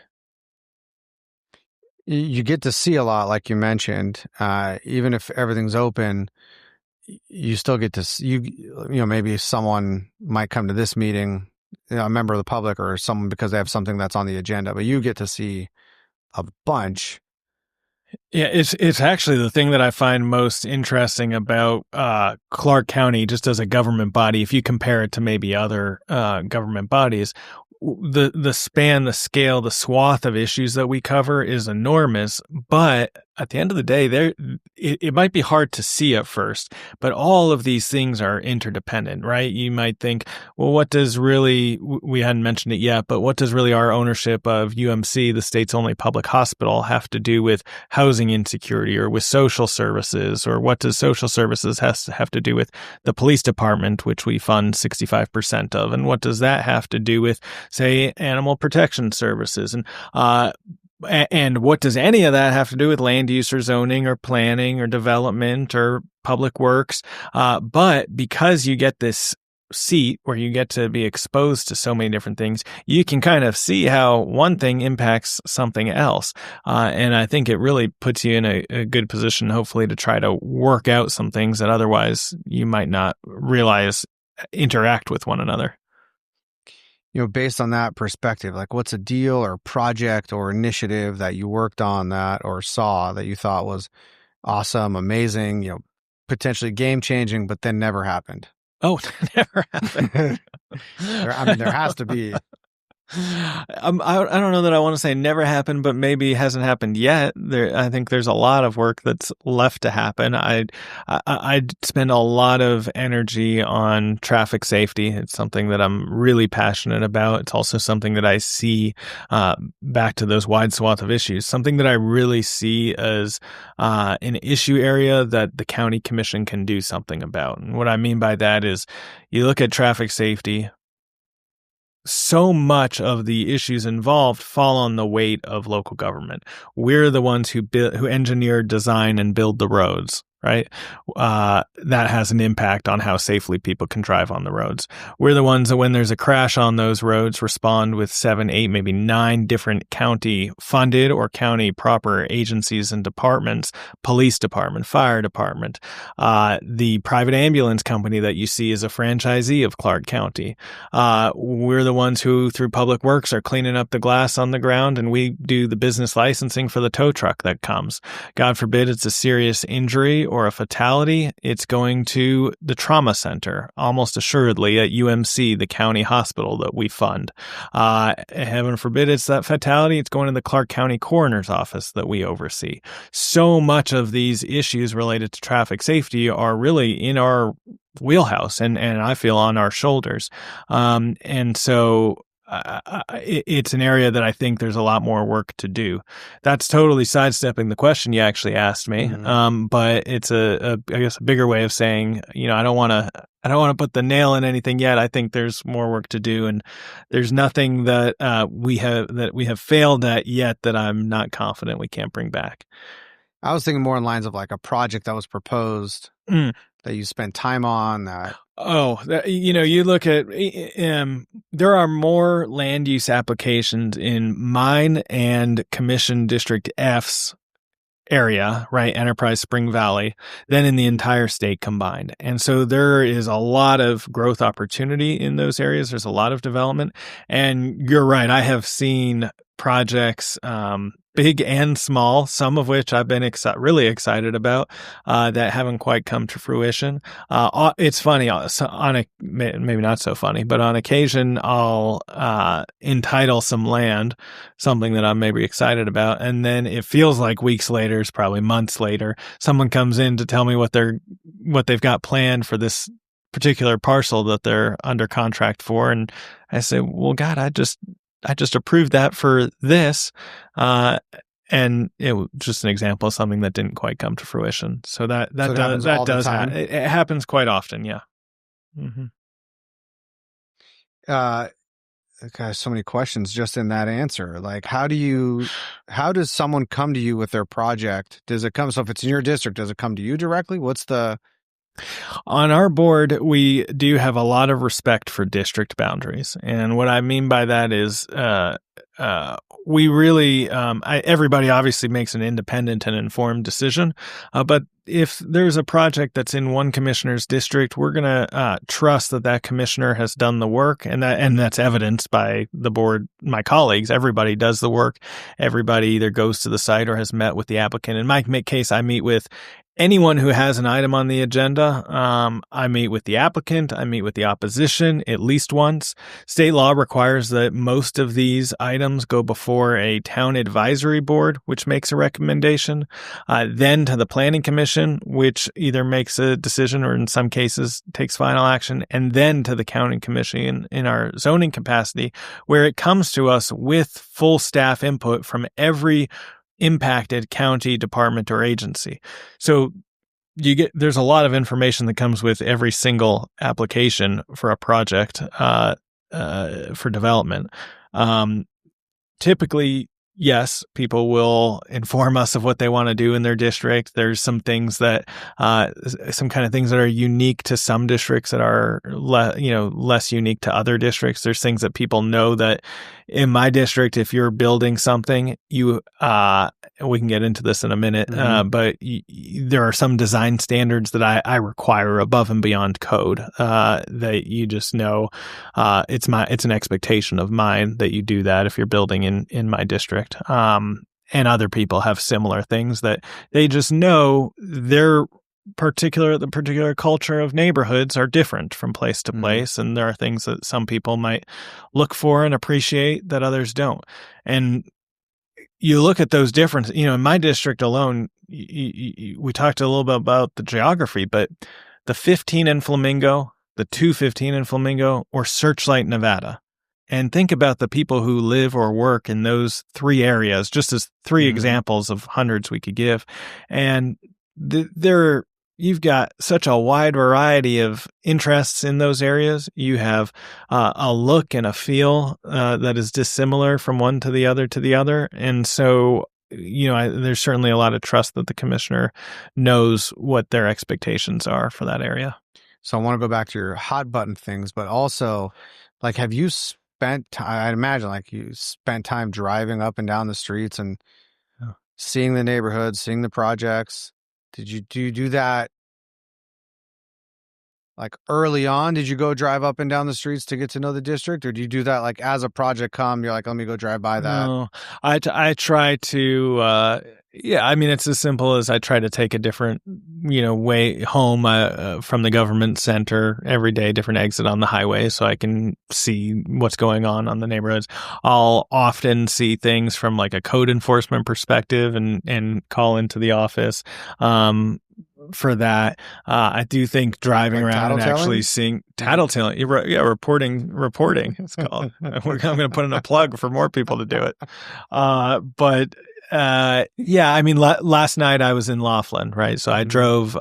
You get to see a lot, like you mentioned. Even if everything's open, you still get to see, maybe someone might come to this meeting, a member of the public or someone because they have something that's on the agenda, but you get to see a bunch. Yeah, it's actually the thing that I find most interesting about Clark County, just as a government body, if you compare it to maybe other government bodies. The span, the scale, the swath of issues that we cover is enormous, but at the end of the day, it might be hard to see at first, but all of these things are interdependent, right? You might think, well, what does really, we hadn't mentioned it yet, but what does really our ownership of UMC, the state's only public hospital, have to do with housing insecurity or with social services? Or what does social services have to do with the police department, which we fund 65% of? And what does that have to do with, say, animal protection services? And what does any of that have to do with land use or zoning or planning or development or public works? But because you get this seat where you get to be exposed to so many different things, you can kind of see how one thing impacts something else. And I think it really puts you in a good position, hopefully, to try to work out some things that otherwise you might not realize interact with one another. Based on that perspective, like what's a deal or project or initiative that you worked on that or saw that you thought was awesome, amazing, potentially game changing, but then never happened? Oh, never happened. There has to be. I don't know that I want to say never happened, but maybe hasn't happened yet. I think there's a lot of work that's left to happen. I'd spend a lot of energy on traffic safety. It's something that I'm really passionate about. It's also something that I see, back to those wide swath of issues, something that I really see as an issue area that the county commission can do something about. And what I mean by that is you look at traffic safety, so much of the issues involved fall on the weight of local government. We're the ones who engineer, design, and build the roads, right? That has an impact on how safely people can drive on the roads. We're the ones that when there's a crash on those roads respond with 7, 8, maybe 9 different county funded or county proper agencies and departments, police department, fire department. The private ambulance company that you see is a franchisee of Clark County. We're the ones who, through public works, are cleaning up the glass on the ground, and we do the business licensing for the tow truck that comes. God forbid it's a serious injury or a fatality, it's going to the trauma center, almost assuredly at UMC, the county hospital that we fund. Heaven forbid it's that fatality, it's going to the Clark County coroner's office that we oversee. So much of these issues related to traffic safety are really in our wheelhouse and I feel on our shoulders. And so it's an area that I think there's a lot more work to do. That's totally sidestepping the question you actually asked me. Mm-hmm. But it's I guess a bigger way of saying, I don't want to put the nail in anything yet. I think there's more work to do, and there's nothing that we have failed at yet that I'm not confident we can't bring back. I was thinking more in lines of like a project that was proposed that you spent time on that. Oh, you look at, there are more land use applications in mine and Commission District F's area, right, Enterprise Spring Valley, than in the entire state combined. And so there is a lot of growth opportunity in those areas. There's a lot of development. And you're right, I have seen projects, big and small, some of which I've been really excited about, that haven't quite come to fruition. It's funny, maybe not so funny, but on occasion I'll entitle some land, something that I'm maybe excited about, and then it feels like weeks later, it's probably months later, someone comes in to tell me what they've got planned for this particular parcel that they're under contract for, and I say, well, God, I just approved that for this. And it was just an example of something that didn't quite come to fruition. So that does happen. It happens quite often. Yeah. Mm-hmm. Gosh, so many questions just in that answer. Like, how does someone come to you with their project? So if it's in your district, does it come to you directly? On our board, we do have a lot of respect for district boundaries. And what I mean by that is, we really, everybody obviously makes an independent and informed decision. But if there's a project that's in one commissioner's district, we're going to trust that commissioner has done the work, and that's evidenced by the board, my colleagues. Everybody does the work. Everybody either goes to the site or has met with the applicant. In my case, I meet with anyone who has an item on the agenda, I meet with the applicant, I meet with the opposition at least once. State law requires that most of these items go before a town advisory board, which makes a recommendation, then to the planning commission, which either makes a decision or in some cases takes final action, and then to the county commission in our zoning capacity, where it comes to us with full staff input from every impacted county, department, or agency. So there's a lot of information that comes with every single application for a project for development. Typically, yes, people will inform us of what they want to do in their district. There's some things that, some kind of things that are unique to some districts that are less unique to other districts. There's things that people know that in my district, if you're building something, we can get into this in a minute, but there are some design standards that I require above and beyond code that you just know it's an expectation of mine that you do that if you're building in my district. And other people have similar things that they just know the particular culture of neighborhoods are different from place to place. And there are things that some people might look for and appreciate that others don't. And you look at those differences, in my district alone, we talked a little bit about the geography, but the 15 in Flamingo, the 215 in Flamingo, or Searchlight, Nevada. And think about the people who live or work in those three areas, just as three examples of hundreds we could give. And you've got such a wide variety of interests in those areas. You have a look and a feel that is dissimilar from one to the other. And so, there's certainly a lot of trust that the commissioner knows what their expectations are for that area. So I want to go back to your hot button things, but also, have you I'd imagine you spent time driving up and down the streets and seeing the neighborhoods, seeing the projects. Do you do that early on? Did you go drive up and down the streets to get to know the district, or do you do that as a project come? You're let me go drive by that. No, I try to. It's as simple as I try to take a different, way home from the government center every day, different exit on the highway, so I can see what's going on the neighborhoods. I'll often see things from a code enforcement perspective and call into the office. For that, I do think driving around and actually seeing tattletelling, reporting, it's called. I'm going to put in a plug for more people to do it. Last night I was in Laughlin, right? So I drove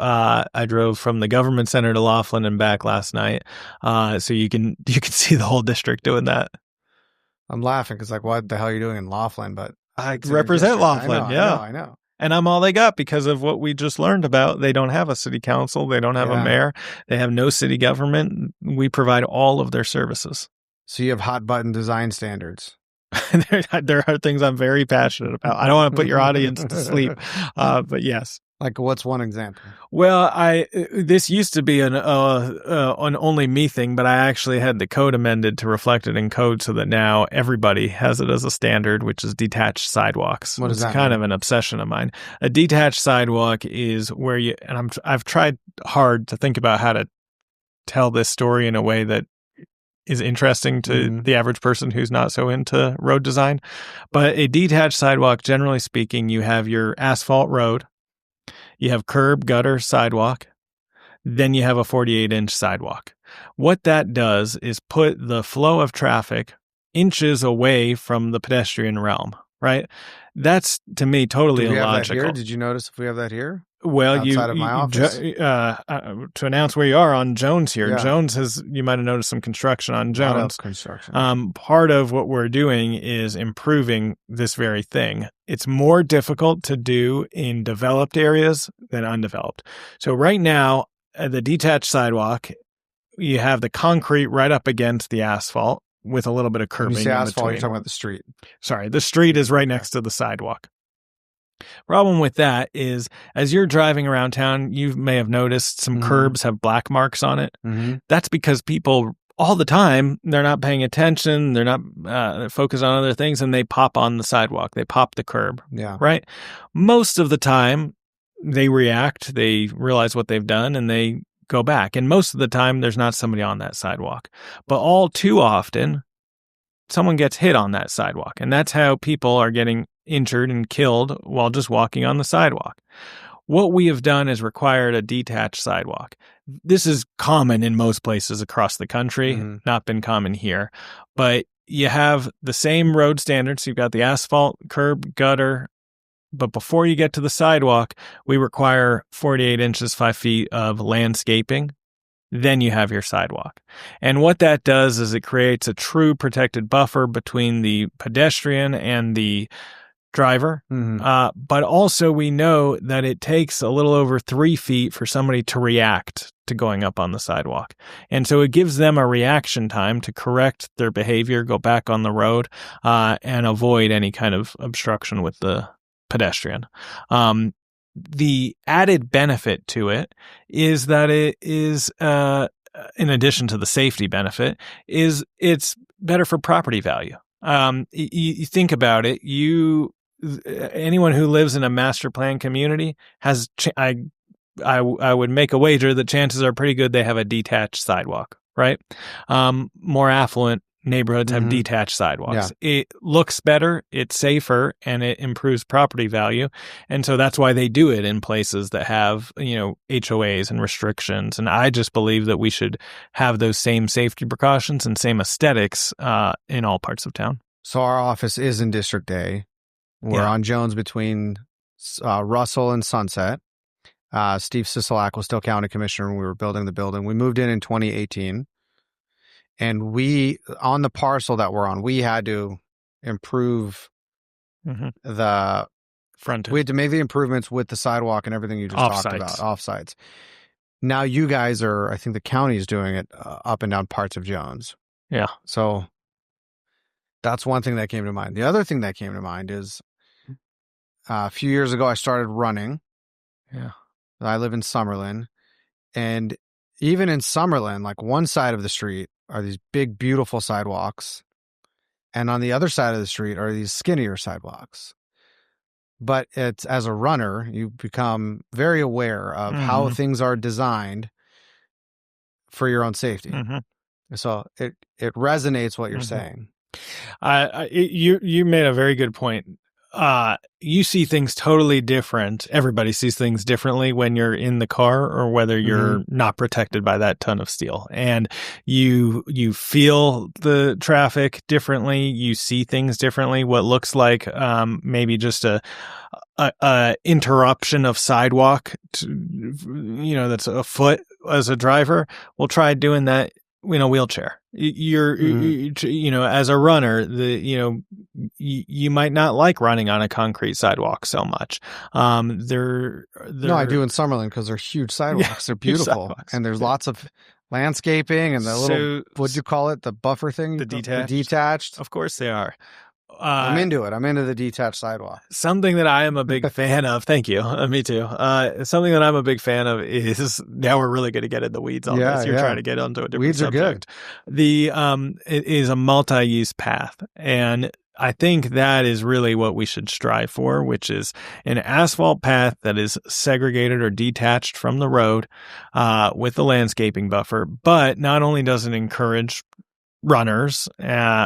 from the government center to Laughlin and back last night. So you can see the whole district doing that. I'm laughing because what the hell are you doing in Laughlin? But I represent Laughlin. I know. And I'm all they got because of what we just learned about. They don't have a city council. They don't have a mayor. They have no city government. We provide all of their services. So you have hot button design standards. There are things I'm very passionate about. I don't want to put your audience to sleep, but yes. What's one example? Well, this used to be an only me thing, but I actually had the code amended to reflect it in code so that now everybody has it as a standard, which is detached sidewalks. What does that mean? It's kind of an obsession of mine. A detached sidewalk is where I've tried hard to think about how to tell this story in a way that is interesting to the average person who's not so into road design. But a detached sidewalk, generally speaking, you have your asphalt road, you have curb, gutter, sidewalk, then you have a 48-inch sidewalk. What that does is put the flow of traffic inches away from the pedestrian realm, right? That's, to me, totally illogical. Do we have that here? Did you notice if we have that here? Well, outside of my office? To announce where you are on Jones here. Yeah. Jones you might have noticed some construction on Jones. Part of what we're doing is improving this very thing. It's more difficult to do in developed areas than undeveloped. So right now, the detached sidewalk, you have the concrete right up against the asphalt with a little bit of curbing. When you say asphalt, you're talking about the street. Sorry, the street is right next to the sidewalk. Problem with that is, as you're driving around town, you may have noticed some curbs have black marks on it. That's because people all the time, they're not paying attention, they're not focused on other things, and they pop on the sidewalk, they pop the curb. Yeah. Right? Most of the time, they react, they realize what they've done, and they go back. And most of the time, there's not somebody on that sidewalk. But all too often, someone gets hit on that sidewalk. And that's how people are getting injured and killed while just walking on the sidewalk. What we have done is required a detached sidewalk. This is common in most places across the country, not been common here. But you have the same road standards. You've got the asphalt, curb, gutter. But before you get to the sidewalk, we require 48 inches, 5 feet of landscaping. Then you have your sidewalk. And what that does is it creates a true protected buffer between the pedestrian and the driver. But also we know that it takes a little over 3 feet for somebody to react to going up on the sidewalk. And so it gives them a reaction time to correct their behavior, go back on the road, and avoid any kind of obstruction with the pedestrian. The added benefit to it is that it is, in addition to the safety benefit, is it's better for property value. You think about it, anyone who lives in a master plan community has, I would make a wager that chances are pretty good they have a detached sidewalk, right? More affluent neighborhoods have detached sidewalks. Yeah. It looks better, it's safer, and it improves property value. And so that's why they do it in places that have, HOAs and restrictions. And I just believe that we should have those same safety precautions and same aesthetics in all parts of town. So our office is in District A. We're on Jones between Russell and Sunset. Steve Sisolak was still county commissioner when we were building the building. We moved in 2018. And we, on the parcel that we're on, we had to improve the frontage. We had to make the improvements with the sidewalk and everything you just talked about, offsites. Now you guys are, I think the county is doing it up and down parts of Jones. Yeah. So that's one thing that came to mind. The other thing that came to mind is a few years ago I started running. Yeah. I live in Summerlin. And even in Summerlin, like one side of the street are these big, beautiful sidewalks. And on the other side of the street are these skinnier sidewalks. But it's, as a runner, you become very aware of how things are designed for your own safety. So it resonates what you're saying. You made a very good point. You see things totally different. Everybody sees things differently when you're in the car or whether you're not protected by that ton of steel. And you feel the traffic differently. You see things differently. What looks like maybe just a interruption of sidewalk, that's a foot as a driver. We'll try doing that in a wheelchair. As a runner, you might not like running on a concrete sidewalk so much. No, I do in Summerlin because they're huge sidewalks. They're beautiful. Sidewalks. And there's lots of landscaping and the little, what'd you call it? The buffer thing? The detached. The detached. Of course they are. I'm into it. I'm into the detached sidewalk. Something that I am a big fan of. Thank you. Me too. Something that I'm a big fan of is, now we're really going to get in the weeds on this. You're trying to get onto a different weeds subject. Are good. It is a multi-use path. And I think that is really what we should strive for, which is an asphalt path that is segregated or detached from the road with the landscaping buffer. But not only does it encourage runners,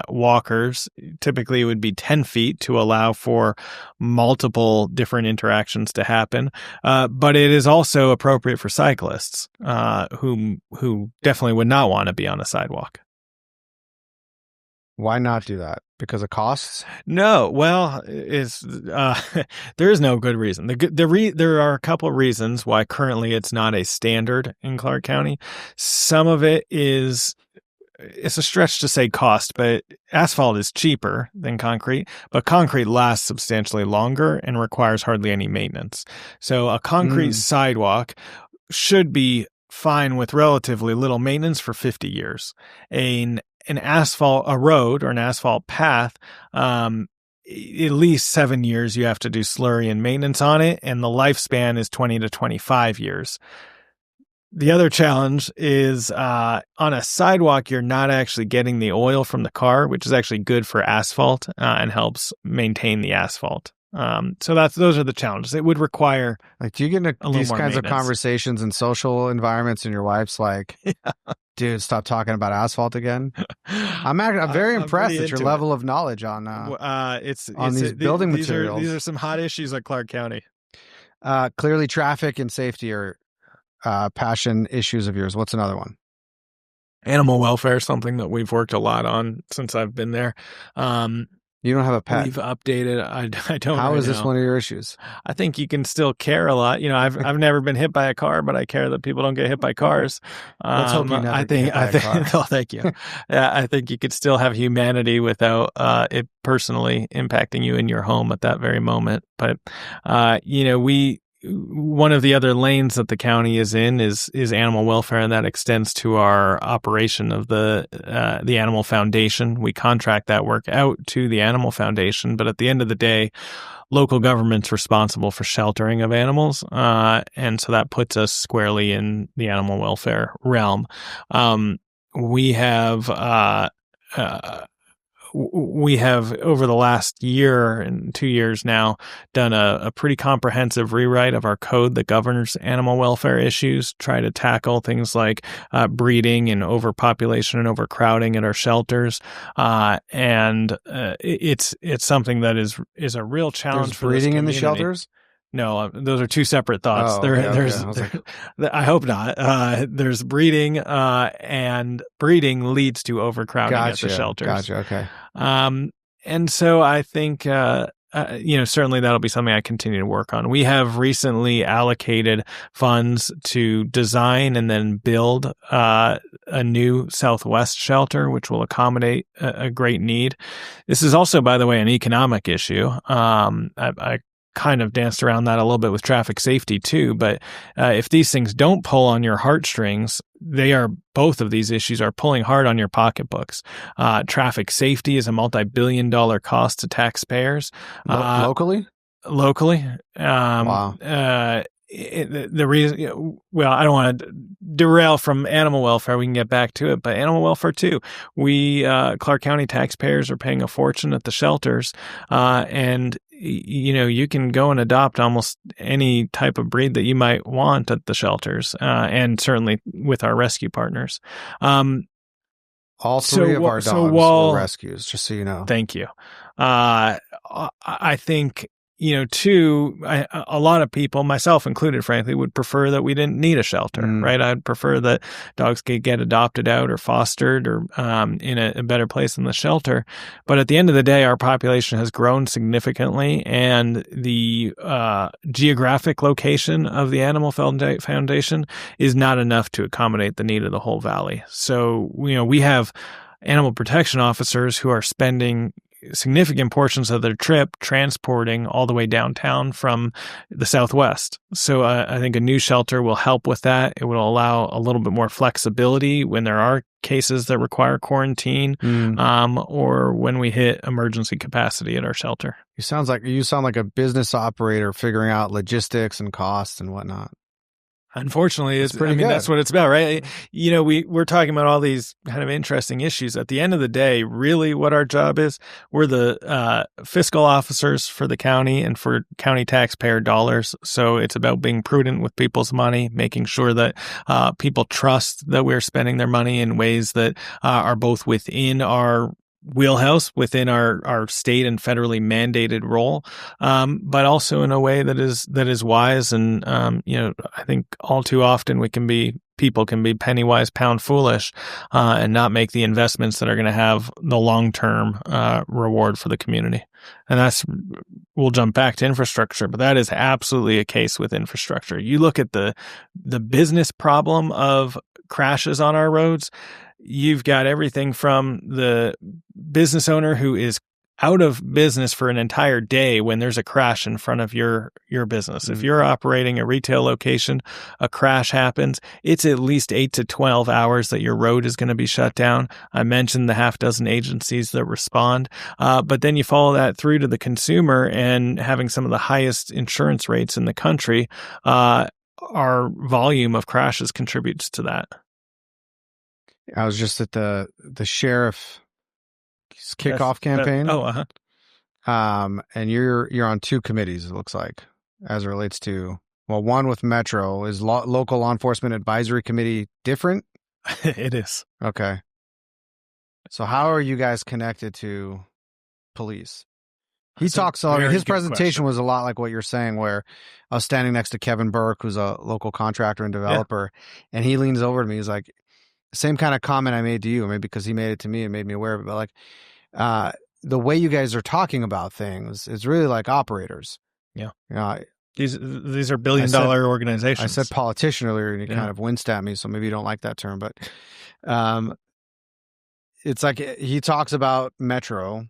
walkers, typically it would be 10 feet to allow for multiple different interactions to happen. But it is also appropriate for cyclists who definitely would not want to be on a sidewalk. Why not do that? Because of costs? No. Well, there is no good reason. There are a couple of reasons why currently it's not a standard in Clark County. Some of it is, it's a stretch to say cost, but asphalt is cheaper than concrete, but concrete lasts substantially longer and requires hardly any maintenance. So a concrete sidewalk should be fine with relatively little maintenance for 50 years. A road or an asphalt path, at least 7 years you have to do slurry and maintenance on it, and the lifespan is 20 to 25 years. The other challenge is on a sidewalk, you're not actually getting the oil from the car, which is actually good for asphalt and helps maintain the asphalt. So those are the challenges. It would require Like, do you get into a little these more kinds of maintenance. conversations in social environments and your wife's like, dude, stop talking about asphalt again? I'm very impressed at your level of knowledge on these building materials. These are some hot issues at Clark County. Clearly traffic and safety are passion issues of yours. What's another one? Animal welfare is something that we've worked a lot on since I've been there. You don't have a pet. We've updated. I don't. How right is this now. one of your issues? I think you can still care a lot. I've never been hit by a car, but I care that people don't get hit by cars. Let's hope you never get hit by a car. Oh, thank you. Yeah, I think you could still have humanity without it personally impacting you in your home at that very moment. But one of the other lanes that the county is in is animal welfare, and that extends to our operation of the Animal Foundation. We contract that work out to the Animal Foundation, but at the end of the day, local government's responsible for sheltering of animals, and so that puts us squarely in the animal welfare realm. We have over the last year and 2 years now done a pretty comprehensive rewrite of our code that governs animal welfare issues, try to tackle things like breeding and overpopulation and overcrowding at our shelters. And it's something that is a real challenge for breeding this in the community. shelters? No, those are two separate thoughts. I hope not. There's breeding, and breeding leads to overcrowding at the shelters. Gotcha. Okay. And so I think, certainly that'll be something I continue to work on. We have recently allocated funds to design and then build a new Southwest shelter, which will accommodate a great need. This is also, by the way, an economic issue. I kind of danced around that a little bit with traffic safety too, but if these things don't pull on your heartstrings, both of these issues are pulling hard on your pocketbooks. Traffic safety is a multi-billion-dollar cost to taxpayers. Locally? Locally. Wow. The reason, I don't want to derail from animal welfare. We can get back to it, but animal welfare too. We, Clark County taxpayers are paying a fortune at the shelters, and you can go and adopt almost any type of breed that you might want at the shelters, and certainly with our rescue partners. All three of our dogs were rescues, just so you know. Thank you. I think, a lot of people, myself included, frankly, would prefer that we didn't need a shelter, right? I'd prefer that dogs could get adopted out or fostered or in a better place than the shelter. But at the end of the day, our population has grown significantly, and the geographic location of the Animal Foundation is not enough to accommodate the need of the whole valley. So, we have animal protection officers who are spending significant portions of their trip transporting all the way downtown from the Southwest. So I think a new shelter will help with that. It will allow a little bit more flexibility when there are cases that require quarantine, or when we hit emergency capacity at our shelter. You sound like a business operator figuring out logistics and costs and whatnot. Unfortunately, that's what it's about, right? We're talking about all these kind of interesting issues. At the end of the day, really what our job is, we're the fiscal officers for the county and for county taxpayer dollars. So it's about being prudent with people's money, making sure that people trust that we're spending their money in ways that are both within our wheelhouse, within our state and federally mandated role, but also in a way that is wise. And I think all too often people can be penny wise, pound foolish, and not make the investments that are going to have the long-term reward for the community. And we'll jump back to infrastructure, but that is absolutely a case with infrastructure. You look at the business problem of crashes on our roads. You've got everything from the business owner who is out of business for an entire day when there's a crash in front of your business. If you're operating a retail location, a crash happens, it's at least 8 to 12 hours that your road is going to be shut down. I mentioned the half dozen agencies that respond, but then you follow that through to the consumer, and having some of the highest insurance rates in the country, our volume of crashes contributes to that. I was just at the sheriff's kickoff campaign. And you're on two committees, it looks like, as it relates to, well, one with Metro. Is local law enforcement advisory committee different? It is. Okay. So how are you guys connected to police? His presentation was a lot like what you're saying, where I was standing next to Kevin Burke, who's a local contractor and developer, and he leans over to me. He's like, same kind of comment I made to you, maybe because he made it to me and made me aware of it. But like, the way you guys are talking about things is really like operators. Yeah. These are billion-dollar organizations. I said politician earlier, and he kind of winced at me, so maybe you don't like that term. But it's like he talks about Metro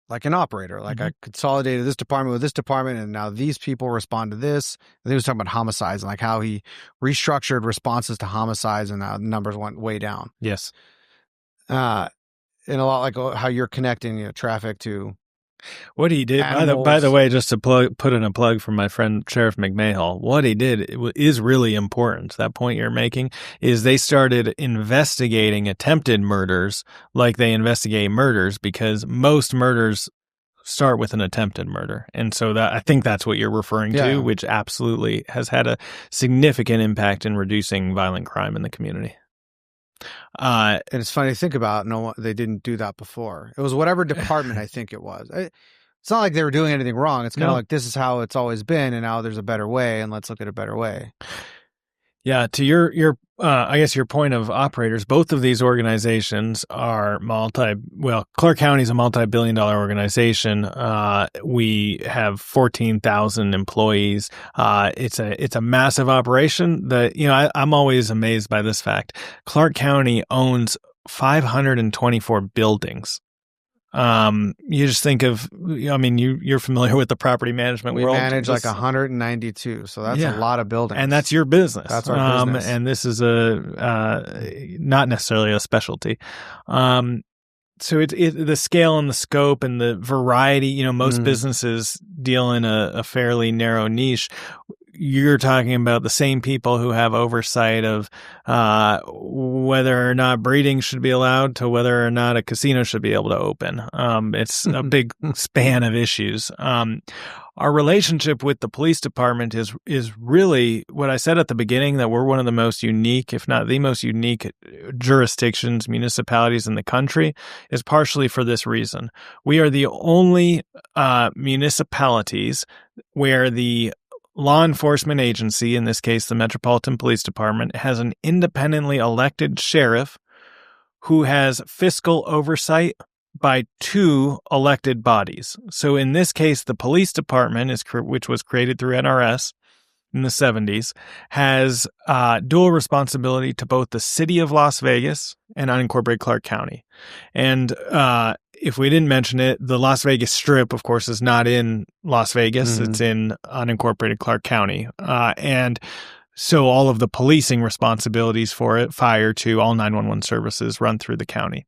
like an operator. Like, I consolidated this department with this department, and now these people respond to this. And he was talking about homicides and like how he restructured responses to homicides, and now the numbers went way down. Yes. And a lot like how you're connecting traffic to what he did. By the way, just to put in a plug for my friend Sheriff McMahal, what he did is really important. That point you're making is they started investigating attempted murders like they investigate murders, because most murders start with an attempted murder. And so that, I think that's what you're referring to, which absolutely has had a significant impact in reducing violent crime in the community. And it's funny to think about. No, they didn't do that before. It was whatever department I think it was. It's not like they were doing anything wrong. It's kind of like, this is how it's always been, and now there's a better way, and let's look at a better way. Yeah, to your I guess your point of operators, both of these organizations are Clark County is a multi-billion-dollar organization. We have 14,000 employees. It's a massive operation. I'm always amazed by this fact. Clark County owns 524 buildings. You just think of, you're familiar with the property management world. We manage like 192, so that's a lot of buildings. And that's your business. That's our business. And this is not necessarily a specialty. So it's the scale and the scope and the variety, most businesses deal in a fairly narrow niche. You're talking about the same people who have oversight of whether or not breeding should be allowed to whether or not a casino should be able to open. It's a big span of issues. Our relationship with the police department is really what I said at the beginning, that we're one of the most unique, if not the most unique jurisdictions, municipalities in the country, is partially for this reason. We are the only municipalities where the law enforcement agency, in this case the Metropolitan Police Department, has an independently elected sheriff who has fiscal oversight by two elected bodies. So in this case, the police department, which was created through NRS in the 70s, has dual responsibility to both the city of Las Vegas and unincorporated Clark County. And if we didn't mention it, the Las Vegas Strip, of course, is not in Las Vegas. It's in unincorporated Clark County. And so all of the policing responsibilities for it, fire to all 911 services, run through the county.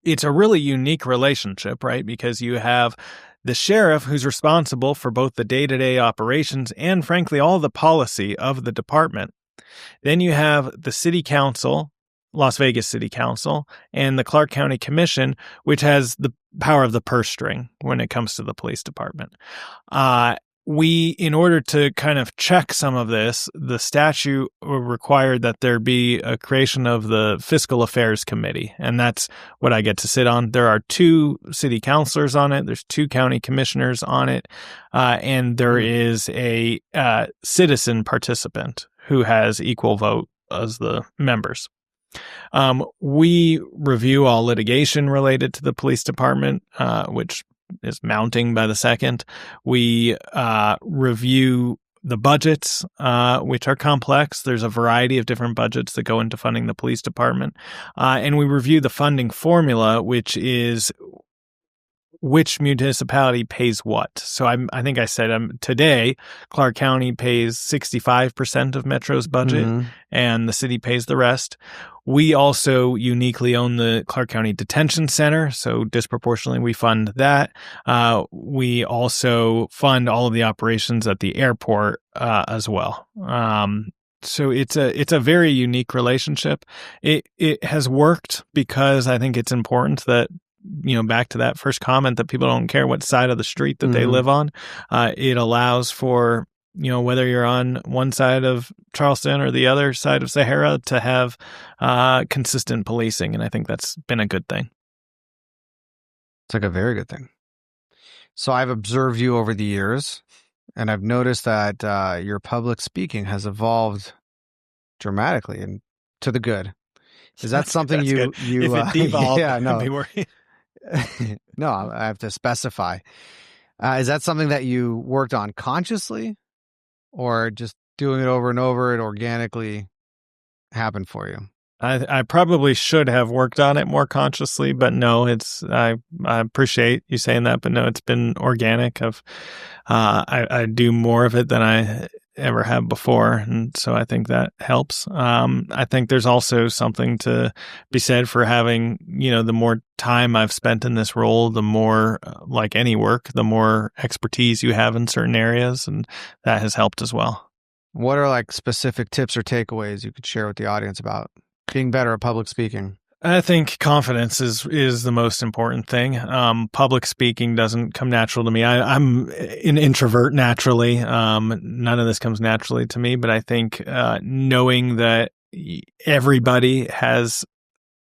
It's a really unique relationship, right? Because you have the sheriff who's responsible for both the day-to-day operations and, frankly, all the policy of the department. Then you have the city council, Las Vegas City Council, and the Clark County Commission, which has the power of the purse string when it comes to the police department. In order to kind of check some of this, the statute required that there be a creation of the Fiscal Affairs Committee, and that's what I get to sit on. There are two city councilors on it. There's two county commissioners on it, and there is a citizen participant who has equal vote as the members. We review all litigation related to the police department, which is mounting by the second. We review the budgets, which are complex. There's a variety of different budgets that go into funding the police department. And we review the funding formula, which is which municipality pays what. So I think I said today, Clark County pays 65% of Metro's budget, and the city pays the rest. We also uniquely own the Clark County Detention Center, so disproportionately we fund that. We also fund all of the operations at the airport as well. So it's a very unique relationship. It has worked because I think it's important that back to that first comment that people don't care what side of the street that they live on. It allows for, whether you're on one side of Charleston or the other side of Sahara, to have consistent policing. And I think that's been a good thing. It's like a very good thing. So I've observed you over the years, and I've noticed that your public speaking has evolved dramatically and to the good. Is that something you if it devolved, yeah, no. I'd be worried. No, I have to specify. Is that something that you worked on consciously, or just doing it over and over, it organically happened for you? I probably should have worked on it more consciously, but no, I appreciate you saying that, but no, it's been organic. I do more of it than I ever have before, and so I think that helps. I think there's also something to be said for having, the more time I've spent in this role, the more, like any work, the more expertise you have in certain areas, and that has helped as well. What are like specific tips or takeaways you could share with the audience about being better at public speaking? I think confidence is the most important thing. Public speaking doesn't come natural to me. I'm an introvert naturally. None of this comes naturally to me, but I think knowing that everybody has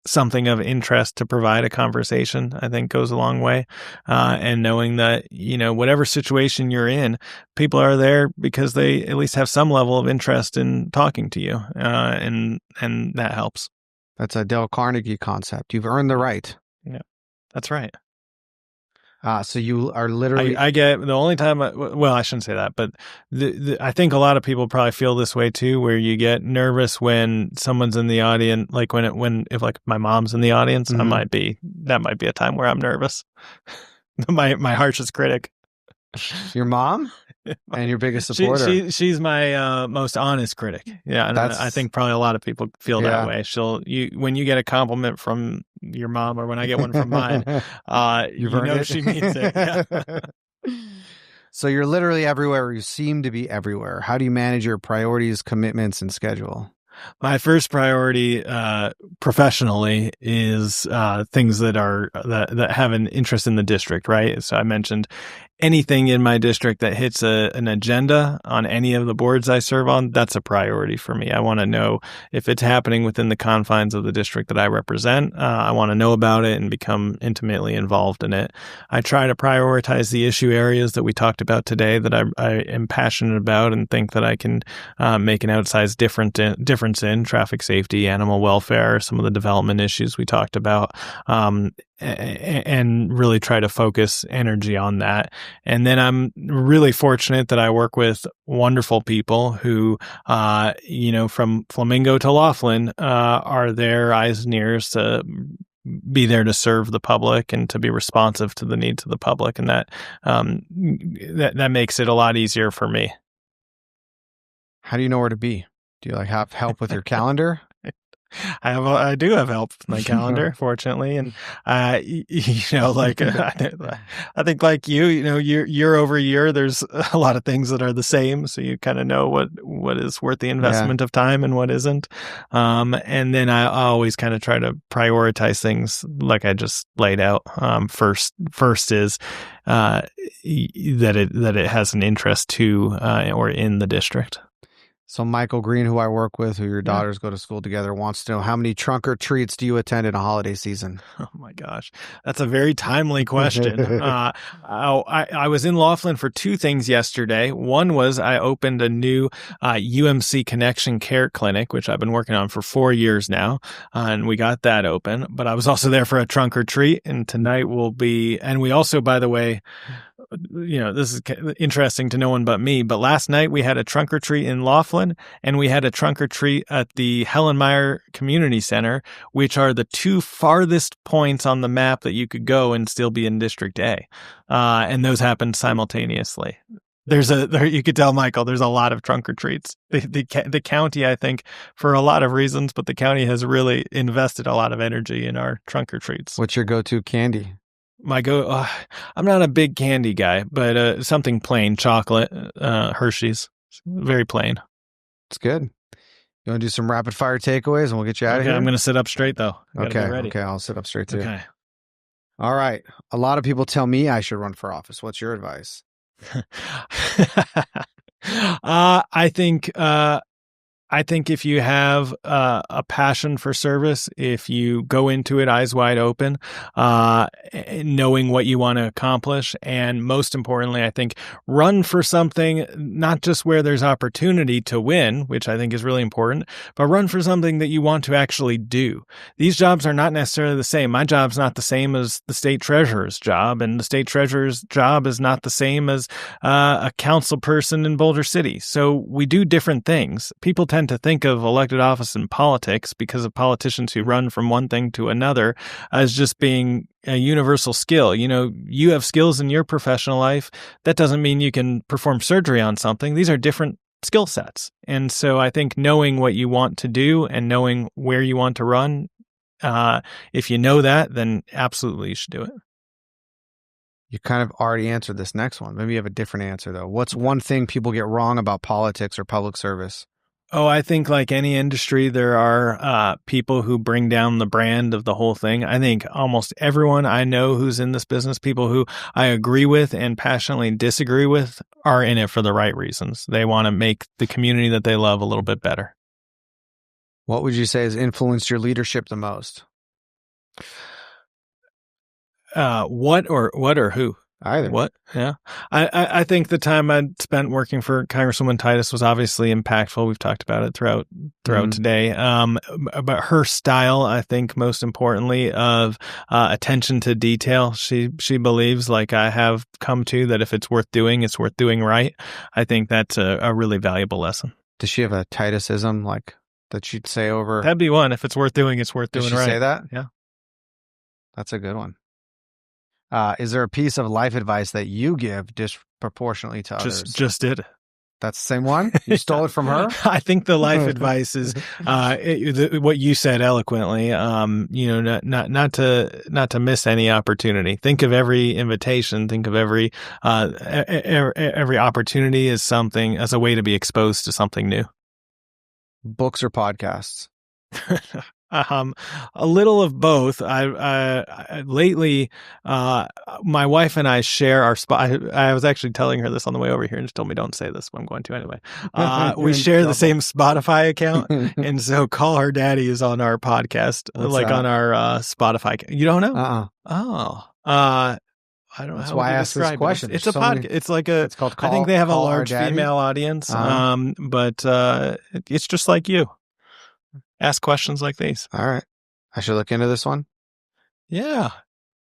something of interest to provide a conversation, I think goes a long way. And knowing that, whatever situation you're in, people are there because they at least have some level of interest in talking to you. And that helps. That's a Dale Carnegie concept. You've earned the right. Yeah, that's right. So you are literally... I get the only time, I shouldn't say that, but I think a lot of people probably feel this way too, where you get nervous when someone's in the audience, like if like my mom's in the audience, that might be a time where I'm nervous. my harshest critic. Your mom? And your biggest supporter. She's my most honest critic. Yeah, and I think probably a lot of people feel that way. When you get a compliment from your mom, or when I get one from mine, she means it. Yeah. So you're literally everywhere. You seem to be everywhere. How do you manage your priorities, commitments, and schedule? My first priority professionally is things that have an interest in the district, right? So I mentioned anything in my district that hits an agenda on any of the boards I serve on, that's a priority for me. I want to know if it's happening within the confines of the district that I represent. I want to know about it and become intimately involved in it. I try to prioritize the issue areas that we talked about today that I am passionate about and think that I can make an outsized difference in: traffic safety, animal welfare, some of the development issues we talked about, and really try to focus energy on that. And then I'm really fortunate that I work with wonderful people who, from Flamingo to Laughlin, are there eyes and ears to be there to serve the public and to be responsive to the needs of the public. And that makes it a lot easier for me. How do you know where to be? Do you have help with your calendar? I do have help with my calendar, fortunately, and I think like year over year, there's a lot of things that are the same, so you kind of know what is worth the investment of time and what isn't. And then I always kind of try to prioritize things like I just laid out. First is that it has an interest to or in the district. So Michael Green, who I work with, who your daughters go to school together, wants to know, how many trunk or treats do you attend in a holiday season? Oh my gosh, that's a very timely question. I was in Laughlin for two things yesterday. One was I opened a new UMC Connection Care Clinic, which I've been working on for 4 years now, and we got that open. But I was also there for a trunk or treat, and tonight will be, and we also, by the way, this is interesting to no one but me, but last night we had a trunk or treat in Laughlin, and we had a trunk or treat at the Helen Meyer Community Center, which are the two farthest points on the map that you could go and still be in District A. And those happened simultaneously. You could tell, Michael, there's a lot of trunk or treats. The county, I think, for a lot of reasons, but the county has really invested a lot of energy in our trunk or treats. What's your go-to candy? I'm not a big candy guy, but something plain, chocolate, Hershey's, very plain. It's good. You want to do some rapid fire takeaways and we'll get you out of here? I'm going to sit up straight though. Okay. I'll sit up straight too. Okay. All right. A lot of people tell me I should run for office. What's your advice? I think if you have a passion for service, if you go into it eyes wide open, knowing what you want to accomplish, and most importantly, I think run for something not just where there's opportunity to win, which I think is really important, but run for something that you want to actually do. These jobs are not necessarily the same. My job's not the same as the state treasurer's job, and the state treasurer's job is not the same as a council person in Boulder City. So we do different things. People tend to think of elected office in politics because of politicians who run from one thing to another as just being a universal skill. You know, you have skills in your professional life. That doesn't mean you can perform surgery on something. These are different skill sets. And so I think knowing what you want to do and knowing where you want to run, if you know that, then absolutely you should do it. You kind of already answered this next one. Maybe you have a different answer, though. What's one thing people get wrong about politics or public service? Oh, I think like any industry, there are people who bring down the brand of the whole thing. I think almost everyone I know who's in this business, people who I agree with and passionately disagree with, are in it for the right reasons. They want to make the community that they love a little bit better. What would you say has influenced your leadership the most? What or who? Either. What? Yeah. I think the time I spent working for Congresswoman Titus was obviously impactful. We've talked about it throughout today. But her style, I think, most importantly, of attention to detail. She believes, like I have come to, that if it's worth doing right. I think that's a really valuable lesson. Does she have a Titusism like that she'd say over? That'd be one. If it's worth doing, it's worth doing right. Does she say that? Yeah. That's a good one. Is there a piece of life advice that you give disproportionately to others? Just did. That's the same one? You stole it from her? I think the life advice is what you said eloquently. Not to miss any opportunity. Think of every invitation. Think of every opportunity as a way to be exposed to something new. Books or podcasts? A little of both. Lately, my wife and I share our spot. I was actually telling her this on the way over here, and she told me don't say this, but I'm going to anyway. We share the same Spotify account, and so Call Her Daddy is on our podcast, on our Spotify. You don't know? Oh. I don't know. That's why I asked this question. It's a podcast. It's called I think they have a large female audience, but it's just like you. Ask questions like these. All right. I should look into this one. Yeah.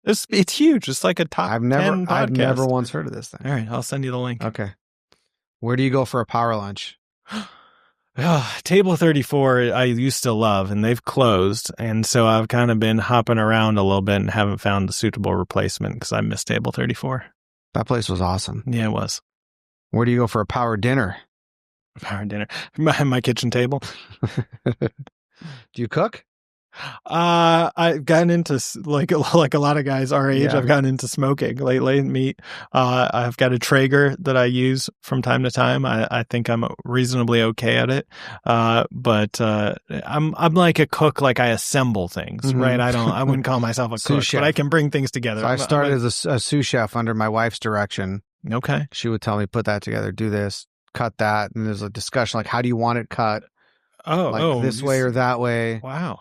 It's huge. It's like a top 10 podcast. I've never once heard of this thing. All right. I'll send you the link. Okay. Where do you go for a power lunch? Table 34 I used to love, and they've closed. And so I've kind of been hopping around a little bit and haven't found a suitable replacement because I miss Table 34. That place was awesome. Yeah, it was. Where do you go for a power dinner? Power dinner. My kitchen table. Do you cook? I've gotten into like a lot of guys our age. Yeah. I've gotten into smoking lately. I've got a Traeger that I use from time to time. I think I'm reasonably okay at it. But I'm like a cook. Like I assemble things, right? I wouldn't call myself a cook, but I can bring things together. So I started as a sous chef under my wife's direction. Okay. She would tell me, put that together, do this, cut that, and there's a discussion like, how do you want it cut? This way or that way. Wow.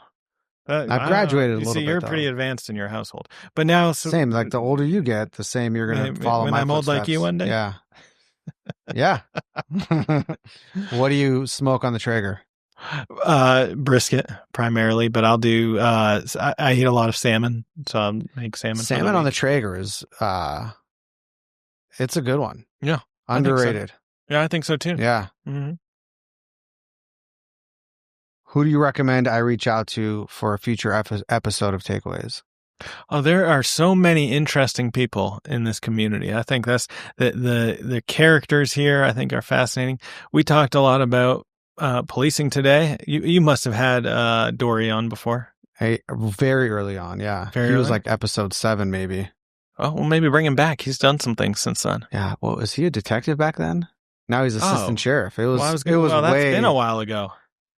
I've graduated a little bit. You're pretty advanced in your household. But now... same. Like the older you get, the same you're going to follow my footsteps. When I'm old like you one day? Yeah. Yeah. What do you smoke on the Traeger? Brisket, primarily. But I'll do... I eat a lot of salmon, so I'll make salmon. Salmon on the Traeger is... it's a good one. Yeah. Underrated. Yeah, I think so too. Yeah. Mm-hmm. Who do you recommend I reach out to for a future episode of Takeaways? Oh, there are so many interesting people in this community. I think that's the characters here, I think, are fascinating. We talked a lot about policing today. You must have had Dory on before. Hey, very early on, yeah. He was like episode 7, maybe. Oh, well, maybe bring him back. He's done some things since then. Yeah. Well, was he a detective back then? Now he's assistant sheriff. It was. That's been a while ago.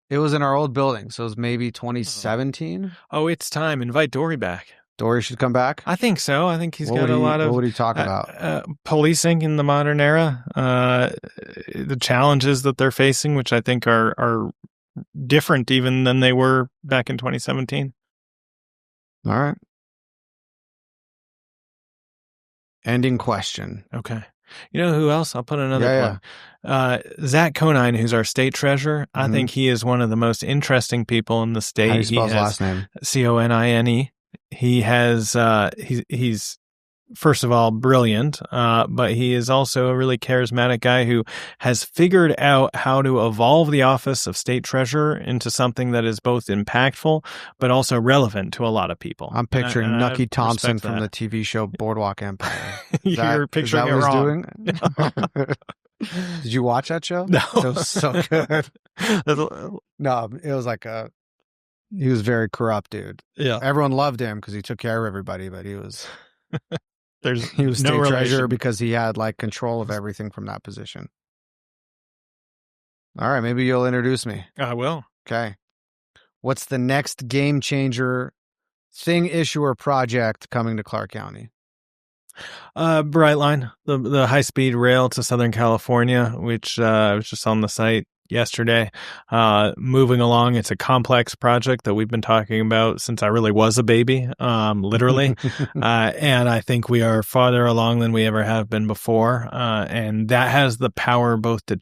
It was in our old building, so it was maybe 2017. Oh, it's time. Invite Dory back. Dory should come back? I think so. I think he's What got a lot of... What would he talk about? Policing in the modern era, the challenges that they're facing, which I think are different even than they were back in 2017. All right. Ending question. Okay. You know who else? I'll put another plug. Zach Conine, who's our state treasurer. I think he is one of the most interesting people in the state. How do you spell his last name? Conine. He has he's first of all brilliant, but he is also a really charismatic guy who has figured out how to evolve the office of state treasurer into something that is both impactful but also relevant to a lot lot of people. I'm picturing Nucky Thompson from the TV show Boardwalk Empire. You're picturing it wrong. Did you watch that show? No. It was so good. No, it was like he was very corrupt, dude. Yeah. Everyone loved him because he took care of everybody, but he was he was no state treasurer because he had like control of everything from that position. All right, maybe you'll introduce me. I will. Okay. What's the next game changer thing, issue, or project coming to Clark County? Brightline, the high-speed rail to Southern California, which I was just on the site yesterday. Moving along, it's a complex project that we've been talking about since I really was a baby, literally. And I think we are farther along than we ever have been before. And that has the power both to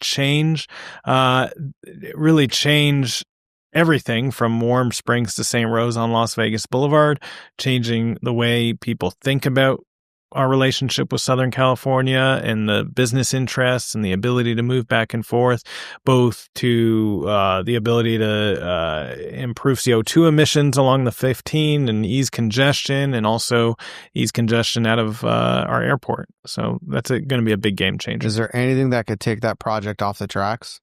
really change everything from Warm Springs to St. Rose on Las Vegas Boulevard, changing the way people think about our relationship with Southern California and the business interests and the ability to move back and forth, both to the ability to improve CO2 emissions along the 15 and ease congestion, and also ease congestion out of our airport. So that's going to be a big game changer. Is there anything that could take that project off the tracks?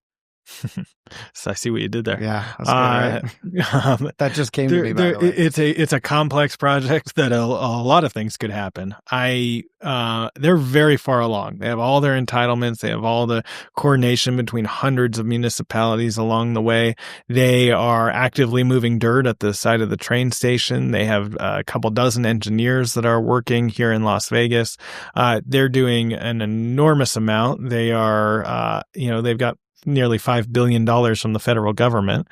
So I see what you did there. Yeah, that's good, right? That just came to me. By the way. It's a complex project that a lot of things could happen. They're very far along. They have all their entitlements. They have all the coordination between hundreds of municipalities along the way. They are actively moving dirt at the side of the train station. They have a couple dozen engineers that are working here in Las Vegas. They're doing an enormous amount. They are, they've got nearly $5 billion from the federal government.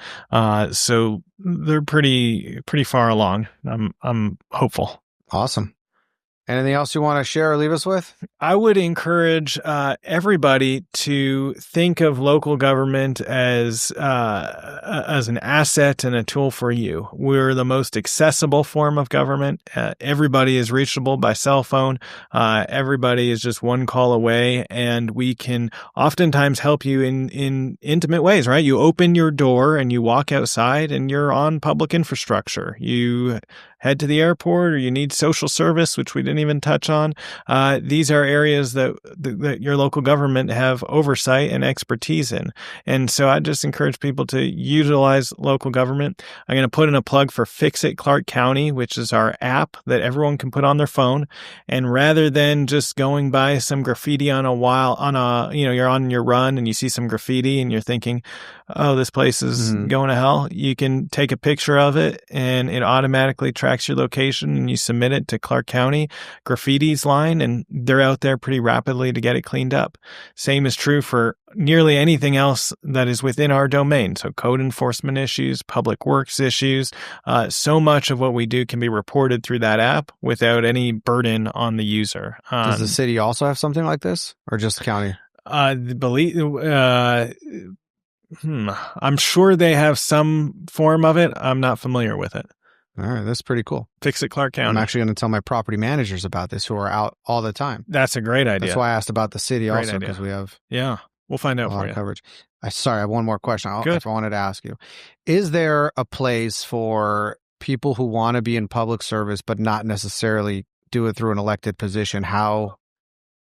So they're pretty far along. I'm hopeful. Awesome. Anything else you want to share or leave us with? I would encourage everybody to think of local government as an asset and a tool for you. We're the most accessible form of government. Everybody is reachable by cell phone. Everybody is just one call away, and we can oftentimes help you in intimate ways, right? You open your door and you walk outside and you're on public infrastructure. You head to the airport, or you need social service, which we didn't even touch on. These are areas that your local government have oversight and expertise in. And so I just encourage people to utilize local government. I'm going to put in a plug for Fix It Clark County, which is our app that everyone can put on their phone. And rather than just going by some graffiti you're on your run and you see some graffiti and you're thinking, oh, this place is going to hell, you can take a picture of it and it automatically tracks your location, and you submit it to Clark County Graffiti's line, and they're out there pretty rapidly to get it cleaned up. Same is true for nearly anything else that is within our domain. So code enforcement issues, public works issues, so much of what we do can be reported through that app without any burden on the user. Does the city also have something like this, or just the county? I'm sure they have some form of it. I'm not familiar with it. All right, that's pretty cool. Fix It Clark County. I'm actually going to tell my property managers about this, who are out all the time. That's a great idea. That's why I asked about the city also, because we have we'll find out a lot for of you. coverage. Sorry, I have one more question. I Good. wanted to ask you: is there a place for people who want to be in public service but not necessarily do it through an elected position? How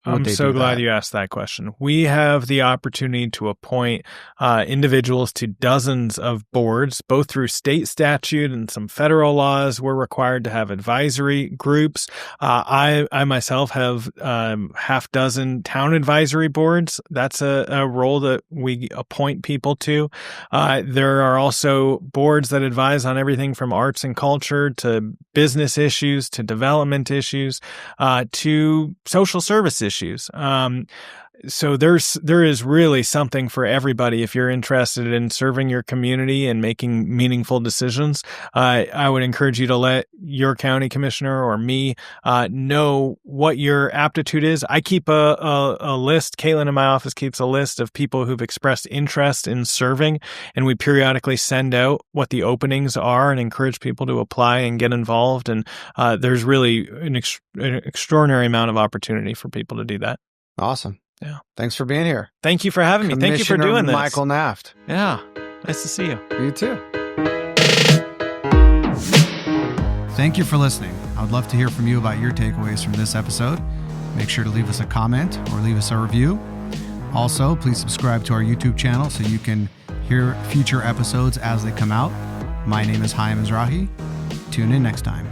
I'm so glad you asked that question. We have the opportunity to appoint individuals to dozens of boards, both through state statute and some federal laws. We're required to have advisory groups. I myself have half dozen town advisory boards. That's a role that we appoint people to. There are also boards that advise on everything from arts and culture to business issues to development issues to social service issues. So there is really something for everybody if you're interested in serving your community and making meaningful decisions. I would encourage you to let your county commissioner or me know what your aptitude is. I keep a list. Caitlin in my office keeps a list of people who've expressed interest in serving, and we periodically send out what the openings are and encourage people to apply and get involved. And there's really an extraordinary amount of opportunity for people to do that. Awesome. Yeah. Thanks for being here. Thank you for having me. Thank you for doing this. Michael Naft. Yeah. Nice to see you. You too. Thank you for listening. I would love to hear from you about your takeaways from this episode. Make sure to leave us a comment or leave us a review. Also, please subscribe to our YouTube channel so you can hear future episodes as they come out. My name is Hayim. Tune in next time.